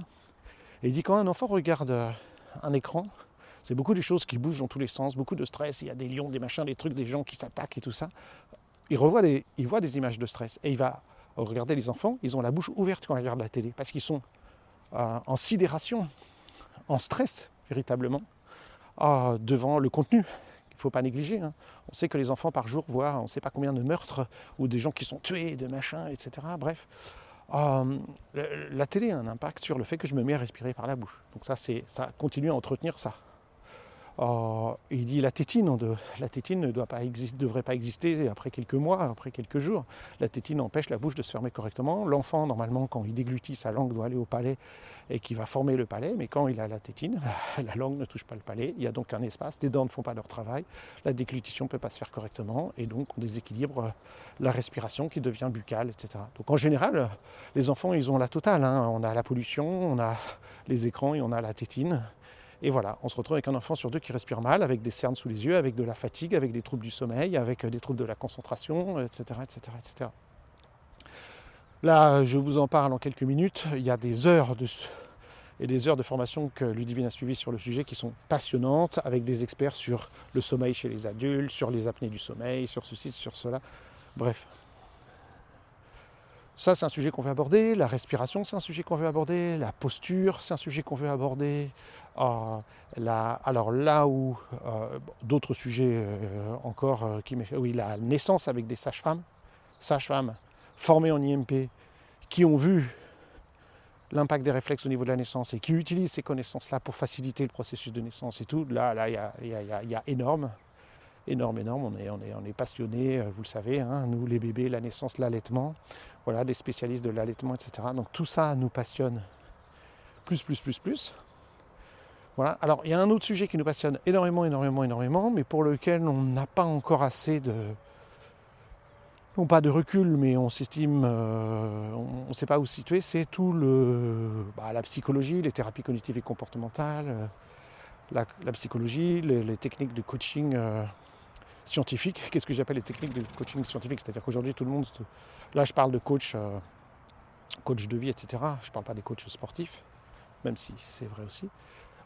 [SPEAKER 1] Et il dit, quand un enfant regarde un écran, c'est beaucoup de choses qui bougent dans tous les sens, beaucoup de stress, il y a des lions, des machins, des trucs, des gens qui s'attaquent et tout ça. Il voit des images de stress. Et il va regarder les enfants, ils ont la bouche ouverte quand ils regardent la télé, parce qu'ils sont en sidération, en stress, véritablement, devant le contenu. Il ne faut pas négliger. On sait que les enfants par jour voient on ne sait pas combien de meurtres, ou des gens qui sont tués, de machins, etc. Bref. La télé a un impact sur le fait que je me mets à respirer par la bouche. Donc ça continue à entretenir ça. Il dit la tétine ne devrait pas exister après quelques mois, après quelques jours. La tétine empêche la bouche de se fermer correctement. L'enfant, normalement, quand il déglutit, sa langue doit aller au palais et qui va former le palais. Mais quand il a la tétine, la langue ne touche pas le palais. Il y a donc un espace, les dents ne font pas leur travail. La déglutition ne peut pas se faire correctement et donc on déséquilibre la respiration qui devient buccale, etc. Donc en général, les enfants, ils ont la totale. On a la pollution, on a les écrans et on a la tétine. Et voilà, on se retrouve avec un enfant sur deux qui respire mal, avec des cernes sous les yeux, avec de la fatigue, avec des troubles du sommeil, avec des troubles de la concentration, etc., etc., etc. Là, je vous en parle en quelques minutes. Il y a des heures de formation que Ludivine a suivies sur le sujet qui sont passionnantes, avec des experts sur le sommeil chez les adultes, sur les apnées du sommeil, sur ceci, sur cela. Bref. Ça, c'est un sujet qu'on veut aborder. La respiration, c'est un sujet qu'on veut aborder. La posture, c'est un sujet qu'on veut aborder. Alors là où d'autres sujets encore, oui, la naissance avec des sages-femmes formées en IMP, qui ont vu l'impact des réflexes au niveau de la naissance et qui utilisent ces connaissances-là pour faciliter le processus de naissance et tout. Là, il y a énorme. On est passionnés, vous le savez, nous les bébés, la naissance, l'allaitement, voilà, des spécialistes de l'allaitement, etc. Donc tout ça nous passionne plus. Voilà. Alors il y a un autre sujet qui nous passionne énormément, mais pour lequel on n'a pas encore assez non pas de recul, mais on s'estime, on ne sait pas où se situer, c'est tout la psychologie, les thérapies cognitives et comportementales, la psychologie, les techniques de coaching scientifique. Qu'est-ce que j'appelle les techniques de coaching scientifique? C'est-à-dire qu'aujourd'hui, tout le monde... Là, je parle de coach de vie, etc. Je ne parle pas des coachs sportifs, même si c'est vrai aussi.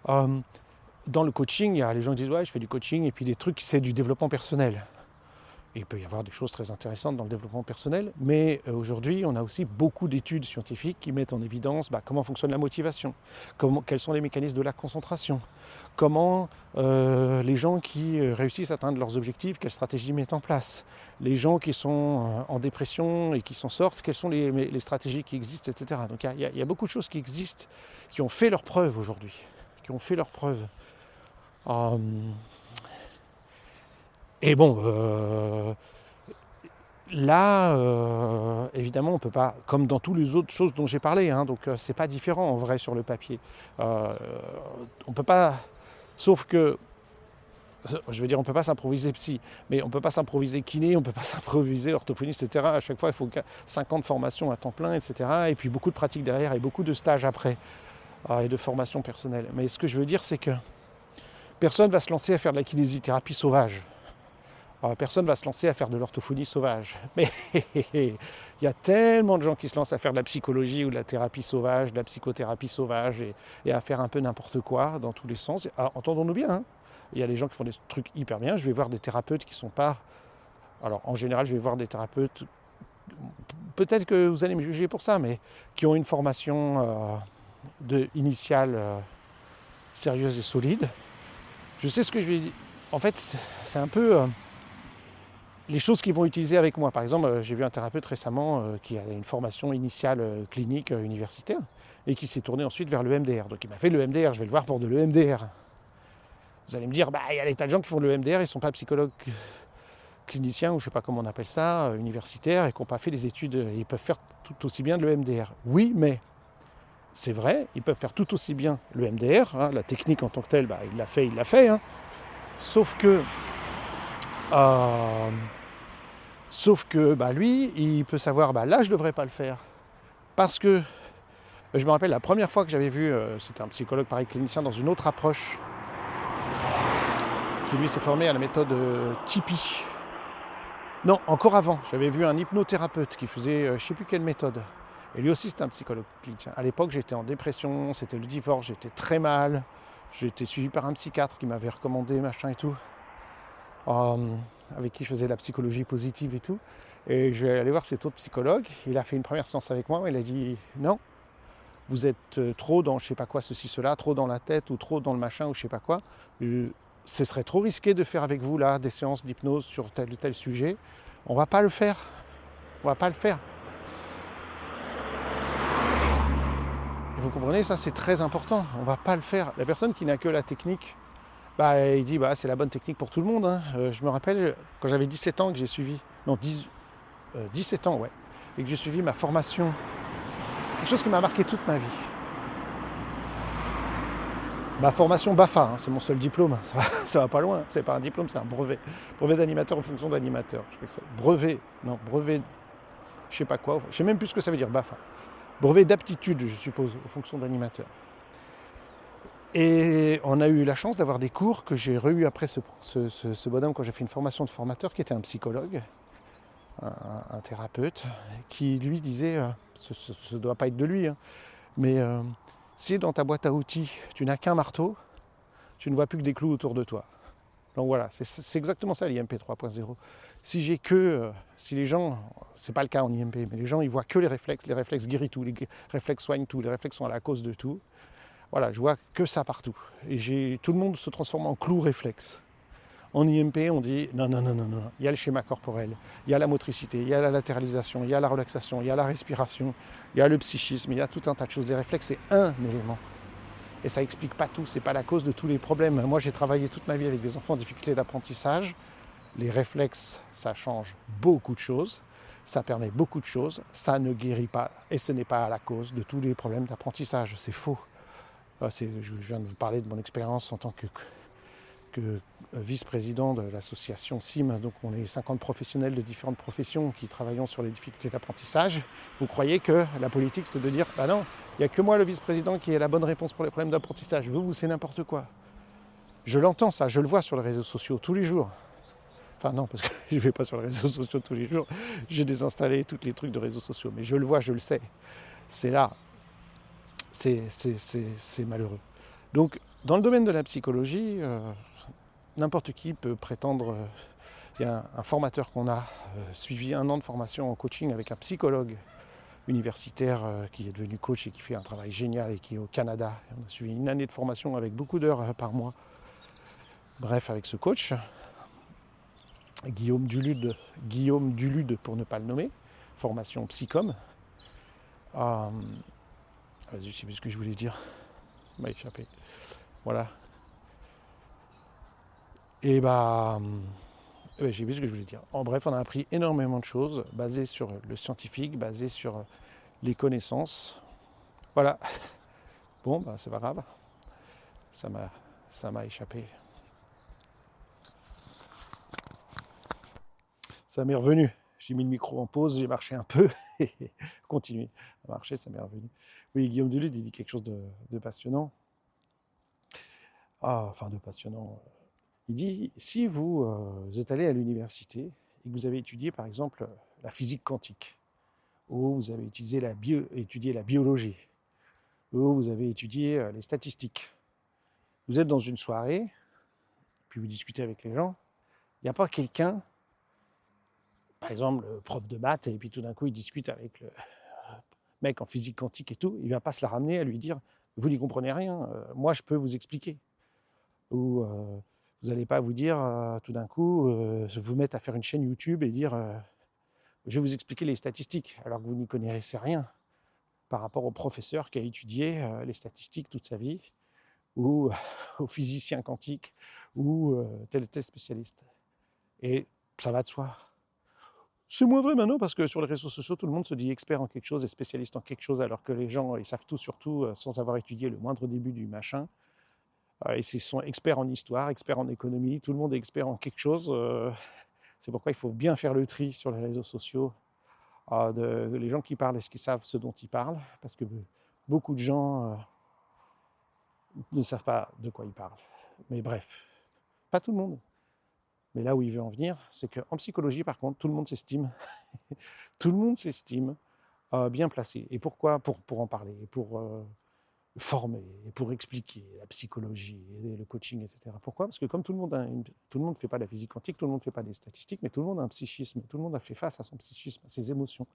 [SPEAKER 1] Dans le coaching, il y a les gens qui disent « Ouais, je fais du coaching », et puis des trucs, c'est du développement personnel. Et il peut y avoir des choses très intéressantes dans le développement personnel, mais aujourd'hui, on a aussi beaucoup d'études scientifiques qui mettent en évidence comment fonctionne la motivation, quels sont les mécanismes de la concentration, comment les gens qui réussissent à atteindre leurs objectifs, quelles stratégies ils mettent en place, les gens qui sont en dépression et qui s'en sortent, quelles sont les stratégies qui existent, etc. Donc il y a beaucoup de choses qui existent, qui ont fait leurs preuves aujourd'hui, Et bon, là, évidemment, on ne peut pas, comme dans toutes les autres choses dont j'ai parlé, hein, donc c'est pas différent en vrai sur le papier. On ne peut pas, sauf que, je veux dire, on ne peut pas s'improviser psy, mais on ne peut pas s'improviser kiné, on ne peut pas s'improviser orthophoniste, etc. À chaque fois, il faut 5 ans de formation à temps plein, etc. Et puis beaucoup de pratique derrière et beaucoup de stages après, et de formation personnelle. Mais ce que je veux dire, c'est que personne ne va se lancer à faire de la kinésithérapie sauvage. Personne ne va se lancer à faire de l'orthophonie sauvage. Mais il y a tellement de gens qui se lancent à faire de la psychologie ou de la thérapie sauvage, de la psychothérapie sauvage et à faire un peu n'importe quoi dans tous les sens. Alors, entendons-nous bien, hein. Il y a des gens qui font des trucs hyper bien. Je vais voir des thérapeutes qui ne sont pas... Alors, en général, je vais voir des thérapeutes... Peut-être que vous allez me juger pour ça, mais qui ont une formation initiale sérieuse et solide. Je sais ce que je vais dire. En fait, c'est un peu... les choses qu'ils vont utiliser avec moi. Par exemple, j'ai vu un thérapeute récemment qui a une formation initiale clinique universitaire et qui s'est tourné ensuite vers le MDR. Donc il m'a fait le MDR, je vais le voir pour de l'EMDR. Vous allez me dire, il y a des tas de gens qui font le MDR, ils ne sont pas psychologues cliniciens, ou je ne sais pas comment on appelle ça, universitaires, et qui n'ont pas fait les études, ils peuvent faire tout aussi bien de l'EMDR. Oui, mais c'est vrai, ils peuvent faire tout aussi bien le MDR, hein, la technique en tant que telle, il l'a fait, hein. Sauf que lui, il peut savoir, là, je ne devrais pas le faire. Parce que, je me rappelle, la première fois que j'avais vu, c'était un psychologue pareil clinicien dans une autre approche, qui lui s'est formé à la méthode Tipeee. Non, encore avant, j'avais vu un hypnothérapeute qui faisait je ne sais plus quelle méthode. Et lui aussi, c'était un psychologue clinicien. À l'époque, j'étais en dépression, c'était le divorce, j'étais très mal. J'ai été suivi par un psychiatre qui m'avait recommandé machin et tout. Avec qui je faisais de la psychologie positive et tout. Et je vais aller voir cet autre psychologue. Il a fait une première séance avec moi. Il a dit non, vous êtes trop dans je sais pas quoi, ceci, cela, trop dans la tête ou trop dans le machin ou je sais pas quoi. Ce serait trop risqué de faire avec vous là des séances d'hypnose sur tel ou tel sujet. On va pas le faire. On va pas le faire. Et vous comprenez, ça c'est très important. On va pas le faire. La personne qui n'a que la technique, il dit c'est la bonne technique pour tout le monde. Hein. Je me rappelle quand j'avais 17 ans que j'ai suivi, 17 ans, ouais, et que j'ai suivi ma formation. C'est quelque chose qui m'a marqué toute ma vie. Ma formation BAFA, hein, c'est mon seul diplôme, ça va pas loin, c'est pas un diplôme, c'est un brevet. Brevet d'animateur en fonction d'animateur. Brevet, je sais pas quoi, je sais même plus ce que ça veut dire BAFA. Brevet d'aptitude, je suppose, en fonction d'animateur. Et on a eu la chance d'avoir des cours que j'ai re-eu après ce bonhomme quand j'ai fait une formation de formateur qui était un psychologue, un thérapeute, qui lui disait, ce ne doit pas être de lui, hein, mais si dans ta boîte à outils tu n'as qu'un marteau, tu ne vois plus que des clous autour de toi. Donc voilà, c'est exactement ça l'IMP 3.0. Si les gens, c'est pas le cas en IMP, mais les gens ils voient que les réflexes guérissent tout, les réflexes soignent tout, les réflexes sont à la cause de tout. Voilà, je vois que ça partout. Et tout le monde se transforme en clou réflexe. En IMP, on dit non. Il y a le schéma corporel, il y a la motricité, il y a la latéralisation, il y a la relaxation, il y a la respiration, il y a le psychisme, il y a tout un tas de choses. Les réflexes, c'est un élément. Et ça n'explique pas tout, c'est pas la cause de tous les problèmes. Moi, j'ai travaillé toute ma vie avec des enfants en difficulté d'apprentissage. Les réflexes, ça change beaucoup de choses, ça permet beaucoup de choses, ça ne guérit pas, et ce n'est pas la cause de tous les problèmes d'apprentissage. C'est faux. Je viens de vous parler de mon expérience en tant que vice-président de l'association CIM, donc on est 50 professionnels de différentes professions qui travaillons sur les difficultés d'apprentissage. Vous croyez que la politique c'est de dire non, il n'y a que moi le vice-président qui ait la bonne réponse pour les problèmes d'apprentissage, vous c'est n'importe quoi. Je l'entends ça, je le vois sur les réseaux sociaux tous les jours. Enfin non, parce que je ne vais pas sur les réseaux sociaux tous les jours, j'ai désinstallé tous les trucs de réseaux sociaux, mais je le vois, je le sais. C'est là, c'est malheureux. Donc dans le domaine de la psychologie, n'importe qui peut prétendre. Il y a un formateur qu'on a suivi 1 an de formation en coaching avec un psychologue universitaire qui est devenu coach et qui fait un travail génial et qui est au Canada. On a suivi 1 année de formation avec beaucoup d'heures par mois. Bref, avec ce coach, Guillaume Dulude pour ne pas le nommer, formation psychom. Je ne sais plus ce que je voulais dire, ça m'a échappé. Voilà. Et J'ai vu ce que je voulais dire. En bref, on a appris énormément de choses basées sur le scientifique, basées sur les connaissances. Voilà. Bon, bah, c'est pas grave. Ça m'a, ça m'a échappé. Ça m'est revenu. J'ai mis le micro en pause, j'ai marché un peu et continué à marcher, ça m'est revenu. Oui, Guillaume Duluth, il dit quelque chose de passionnant. Ah, enfin, de passionnant. Il dit, si vous êtes allé à l'université et que vous avez étudié, par exemple, la physique quantique, ou vous avez étudié la biologie, ou vous avez étudié les statistiques, vous êtes dans une soirée, puis vous discutez avec les gens, il n'y a pas quelqu'un, par exemple, le prof de maths, et puis tout d'un coup, il discute avec le mec en physique quantique et tout, il ne va pas se la ramener à lui dire, vous n'y comprenez rien, moi je peux vous expliquer. Ou vous n'allez pas vous dire tout d'un coup, vous mettre à faire une chaîne YouTube et dire je vais vous expliquer les statistiques, alors que vous n'y connaissez rien par rapport au professeur qui a étudié les statistiques toute sa vie, ou au physicien quantique, ou tel et tel spécialiste. Et ça va de soi. C'est moins vrai maintenant parce que sur les réseaux sociaux, tout le monde se dit expert en quelque chose et spécialiste en quelque chose, alors que les gens, ils savent tout sur tout sans avoir étudié le moindre début du machin. Ils sont experts en histoire, experts en économie, tout le monde est expert en quelque chose. C'est pourquoi il faut bien faire le tri sur les réseaux sociaux. Les gens qui parlent, est-ce qu'ils savent ce dont ils parlent? Parce que beaucoup de gens ne savent pas de quoi ils parlent. Mais bref, pas tout le monde. Mais là où il veut en venir, c'est qu'en psychologie, par contre, tout le monde s'estime. Tout le monde s'estime bien placé. Et pourquoi? Pour en parler, pour former, pour expliquer la psychologie, et le coaching, etc. Pourquoi? Parce que comme tout le monde ne fait pas de la physique quantique, tout le monde ne fait pas des statistiques, mais tout le monde a un psychisme, tout le monde a fait face à son psychisme, à ses émotions.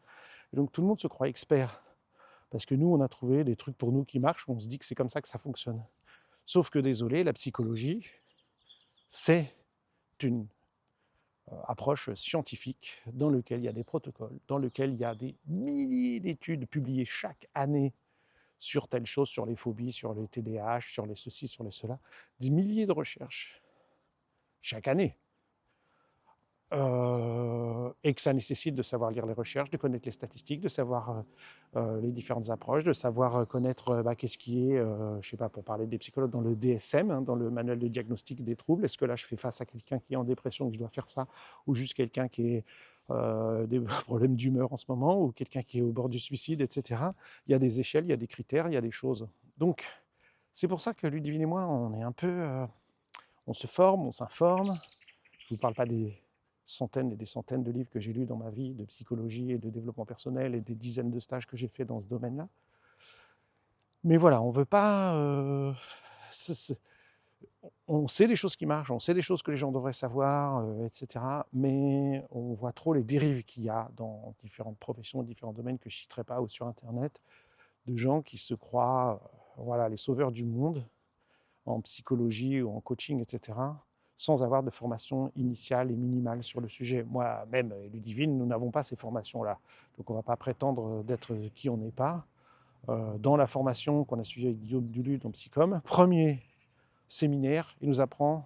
[SPEAKER 1] Et donc tout le monde se croit expert. Parce que nous, on a trouvé des trucs pour nous qui marchent, on se dit que c'est comme ça que ça fonctionne. Sauf que désolé, la psychologie, c'est une approche scientifique dans laquelle il y a des protocoles, dans lequel il y a des milliers d'études publiées chaque année sur telle chose, sur les phobies, sur les TDAH, sur les ceci, sur les cela, des milliers de recherches chaque année. Et que ça nécessite de savoir lire les recherches, de connaître les statistiques, de savoir les différentes approches, de savoir connaître qu'est-ce qui est, je ne sais pas, pour parler des psychologues, dans le DSM, hein, dans le manuel de diagnostic des troubles. Est-ce que là, je fais face à quelqu'un qui est en dépression, que je dois faire ça, ou juste quelqu'un qui est des problèmes d'humeur en ce moment, ou quelqu'un qui est au bord du suicide, etc. Il y a des échelles, il y a des critères, il y a des choses. Donc, c'est pour ça que Ludivine et moi, on est un peu... on se forme, on s'informe. Je ne vous parle pas des centaines et des centaines de livres que j'ai lus dans ma vie, de psychologie et de développement personnel, et des dizaines de stages que j'ai fait dans ce domaine-là. Mais voilà, on ne veut pas... on sait des choses qui marchent, on sait des choses que les gens devraient savoir, etc. Mais on voit trop les dérives qu'il y a dans différentes professions, différents domaines que je ne citerai pas, ou sur Internet, de gens qui se croient voilà, les sauveurs du monde en psychologie ou en coaching, etc., sans avoir de formation initiale et minimale sur le sujet. Moi-même et Ludivine, nous n'avons pas ces formations-là. Donc on ne va pas prétendre d'être qui on n'est pas. Dans la formation qu'on a suivie avec Guillaume Duluth en Psychom, premier séminaire, il nous apprend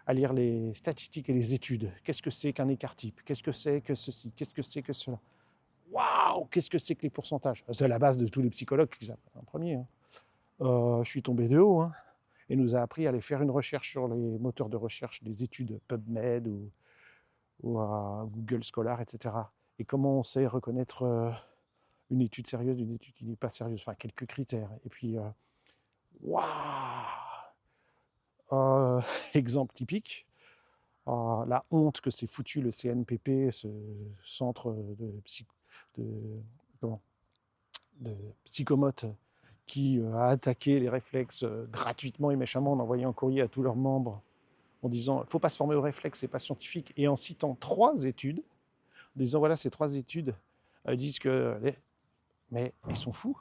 [SPEAKER 1] à lire les statistiques et les études. Qu'est-ce que c'est qu'un écart type? Qu'est-ce que c'est que ceci? Qu'est-ce que c'est que cela? Waouh! Qu'est-ce que c'est que les pourcentages? C'est la base de tous les psychologues qui apprennent en premier. Hein. Je suis tombé de haut. Hein. Et nous a appris à aller faire une recherche sur les moteurs de recherche, des études PubMed ou à Google Scholar, etc. Et comment on sait reconnaître une étude sérieuse d'une étude qui n'est pas sérieuse, enfin quelques critères. Et puis, waouh exemple typique, la honte que s'est foutu le CNPP, ce centre de, comment, de psychomote qui a attaqué les réflexes gratuitement et méchamment en envoyant un courrier à tous leurs membres en disant il ne faut pas se former aux réflexes, c'est pas scientifique, et en citant 3 études, en disant voilà, ces 3 études disent que... Mais ils sont fous.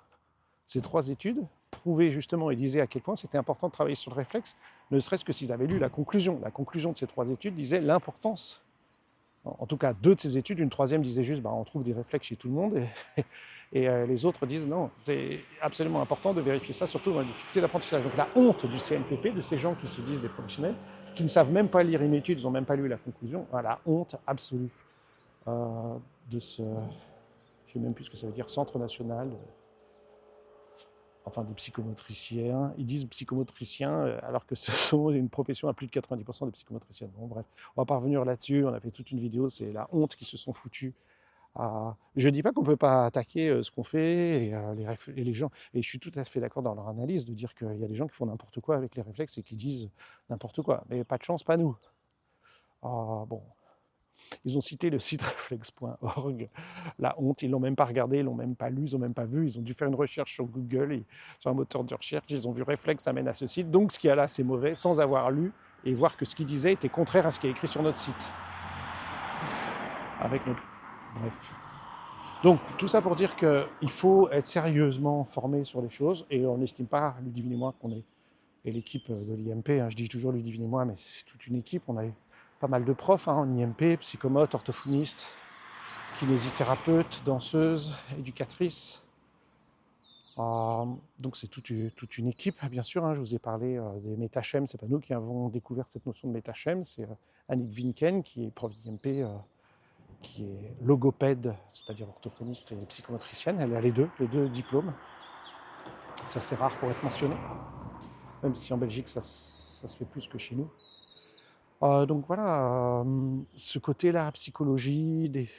[SPEAKER 1] Ces 3 études prouvaient justement et disaient à quel point c'était important de travailler sur le réflexe, ne serait-ce que s'ils avaient lu la conclusion. La conclusion de ces 3 études disait l'importance. En tout cas, 2 de ces études, une 3e disait juste on trouve des réflexes chez tout le monde, et les autres disent non, c'est absolument important de vérifier ça, surtout dans les difficultés d'apprentissage. Donc la honte du CNPP, de ces gens qui se disent des professionnels, qui ne savent même pas lire une étude, ils n'ont même pas lu la conclusion, à la honte absolue euh, de ce, je ne sais même plus ce que ça veut dire, Centre national, enfin des psychomotriciens. Ils disent psychomotriciens alors que ce sont une profession à plus de 90% de psychomotriciens. Bon, bref, on va pas revenir là-dessus, on a fait toute une vidéo, c'est la honte qui se sont foutus. Je ne dis pas qu'on ne peut pas attaquer ce qu'on fait et les gens, et je suis tout à fait d'accord dans leur analyse de dire qu'il y a des gens qui font n'importe quoi avec les réflexes et qui disent n'importe quoi, mais pas de chance, pas nous. Bon, ils ont cité le site reflex.org, la honte, ils l'ont même pas regardé, ils l'ont même pas lu, ils ont même pas vu, ils ont dû faire une recherche sur Google, et sur un moteur de recherche, ils ont vu réflexe amène à ce site, donc ce qu'il y a là c'est mauvais, sans avoir lu et voir que ce qu'ils disaient était contraire à ce qui est écrit sur notre site. Avec notre... Bref. Donc tout ça pour dire qu'il faut être sérieusement formé sur les choses, et on n'estime pas, Ludivine et moi, qu'on est, et l'équipe de l'IMP, hein, je dis toujours Ludivine et moi, mais c'est toute une équipe, on a eu pas mal de profs en IMP, psychomotes, orthophonistes, kinésithérapeutes, danseuses, éducatrices. Donc c'est toute une équipe, bien sûr. Hein, je vous ai parlé des métachem, c'est pas nous qui avons découvert cette notion de métachem, c'est Annick Winken, qui est prof d'IMP, qui est logopède, c'est-à-dire orthophoniste et psychomotricienne. Elle a les deux diplômes. C'est assez rare pour être mentionné, même si en Belgique ça se fait plus que chez nous. Donc voilà, ce côté-là, psychologie,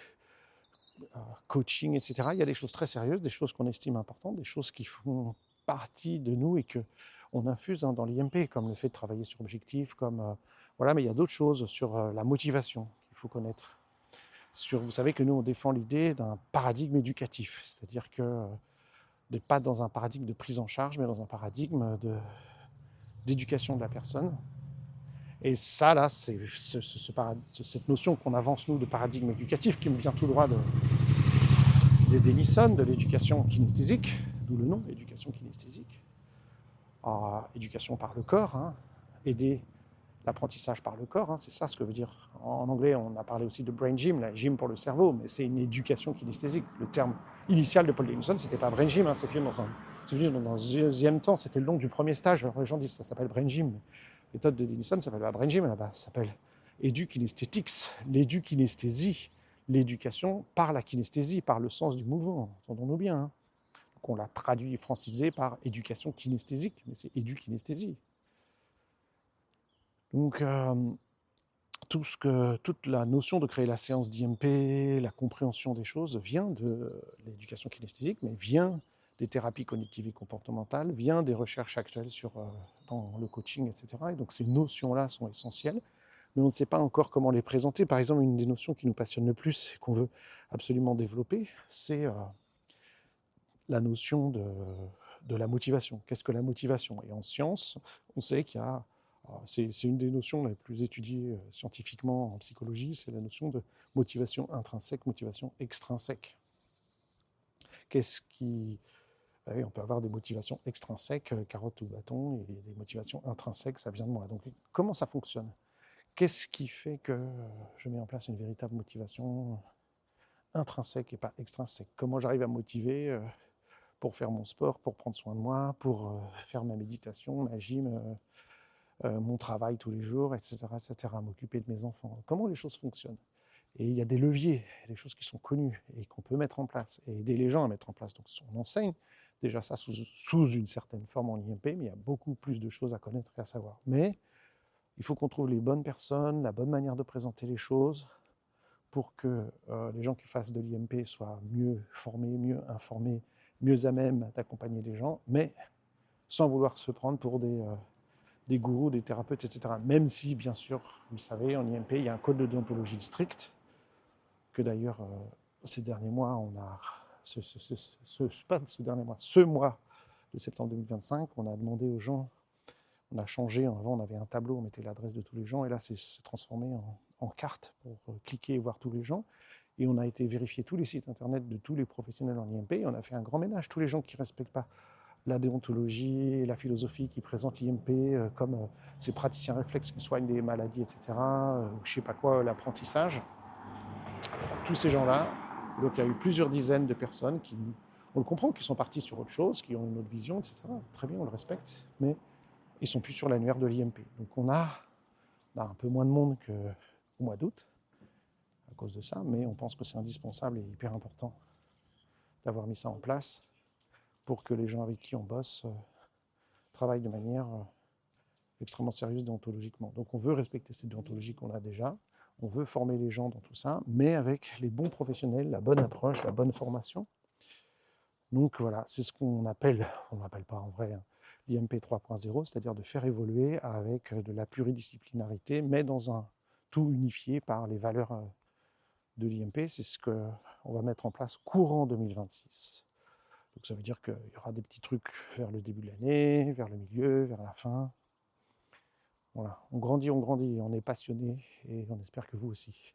[SPEAKER 1] coaching, etc. Il y a des choses très sérieuses, des choses qu'on estime importantes, des choses qui font partie de nous et qu'on infuse dans l'IMP, comme le fait de travailler sur objectif, comme voilà, mais il y a d'autres choses sur la motivation qu'il faut connaître. Vous savez que nous, on défend l'idée d'un paradigme éducatif, c'est-à-dire que pas dans un paradigme de prise en charge, mais dans un paradigme d'éducation de la personne. Et ça, là, c'est cette notion qu'on avance, nous, de paradigme éducatif, qui me vient tout droit des Denison, de l'éducation kinesthésique, d'où le nom, éducation kinesthésique. Éducation par le corps, hein, aider l'apprentissage par le corps, hein, c'est ça ce que veut dire. En anglais, on a parlé aussi de brain gym, la gym pour le cerveau, mais c'est une éducation kinesthésique. Le terme initial de Paul Denison, c'était pas brain gym, hein, c'est venu dans un deuxième temps, c'était le nom du premier stage. Alors les gens disent ça s'appelle brain gym. La méthode de Denison s'appelle pas brain gym, là-bas, ça s'appelle édukinesthétics, l'édukinesthésie, l'éducation par la kinesthésie, par le sens du mouvement, entendons-nous bien. Hein. Donc on l'a traduit francisé par éducation kinesthésique, mais c'est édukinesthésie. Donc toute la notion de créer la séance d'IMP, la compréhension des choses vient de l'éducation kinesthésique, mais vient des thérapies cognitives et comportementales, vient des recherches actuelles dans le coaching, etc. Et donc ces notions-là sont essentielles, mais on ne sait pas encore comment les présenter. Par exemple, une des notions qui nous passionne le plus et qu'on veut absolument développer, c'est la notion de la motivation. Qu'est-ce que la motivation? Et en science, on sait qu'il y a c'est une des notions les plus étudiées scientifiquement en psychologie, c'est la notion de motivation intrinsèque, motivation extrinsèque. Qu'est-ce qui... on peut avoir des motivations extrinsèques, carotte ou bâton, et des motivations intrinsèques, ça vient de moi. Donc comment ça fonctionne? Qu'est-ce qui fait que je mets en place une véritable motivation intrinsèque et pas extrinsèque? Comment j'arrive à me motiver pour faire mon sport, pour prendre soin de moi, pour faire ma méditation, ma gym, mon travail tous les jours, etc., m'occuper de mes enfants. Comment les choses fonctionnent? Et il y a des leviers, des choses qui sont connues et qu'on peut mettre en place et aider les gens à mettre en place. Donc on enseigne déjà ça sous une certaine forme en IMP, mais il y a beaucoup plus de choses à connaître et à savoir. Mais il faut qu'on trouve les bonnes personnes, la bonne manière de présenter les choses pour que les gens qui fassent de l'IMP soient mieux formés, mieux informés, mieux à même d'accompagner les gens, mais sans vouloir se prendre pour des gourous, des thérapeutes, etc. Même si, bien sûr, vous le savez, en IMP, il y a un code de déontologie strict, que d'ailleurs, ces derniers mois, on a... pas ce dernier mois, ce mois de septembre 2025, on a demandé aux gens, on a changé, avant on avait un tableau, on mettait l'adresse de tous les gens, et là c'est transformé en carte pour cliquer et voir tous les gens. Et on a été vérifier tous les sites internet de tous les professionnels en IMP, et on a fait un grand ménage. Tous les gens qui ne respectent pas la déontologie et la philosophie qui présente l'IMP comme ces praticiens réflexes qui soignent des maladies, etc., ou je sais pas quoi, l'apprentissage. Tous ces gens-là, donc il y a eu plusieurs dizaines de personnes qui, on le comprend, qui sont partis sur autre chose, qui ont une autre vision, etc. Très bien, on le respecte, mais ils sont plus sur l'annuaire de l'IMP. Donc on a On a un peu moins de monde qu'au mois d'août à cause de ça, mais on pense que c'est indispensable et hyper important d'avoir mis ça en place pour que les gens avec qui on bosse travaillent de manière extrêmement sérieuse déontologiquement. Donc on veut respecter cette déontologie qu'on a déjà, on veut former les gens dans tout ça, mais avec les bons professionnels, la bonne approche, la bonne formation. Donc voilà, c'est ce qu'on appelle, on n'appelle pas en vrai l'IMP 3.0, c'est-à-dire de faire évoluer avec de la pluridisciplinarité, mais dans un tout unifié par les valeurs de l'IMP. C'est ce qu'on va mettre en place courant 2026. Donc ça veut dire qu'il y aura des petits trucs vers le début de l'année, vers le milieu, vers la fin. Voilà, on grandit, on est passionné et on espère que vous aussi.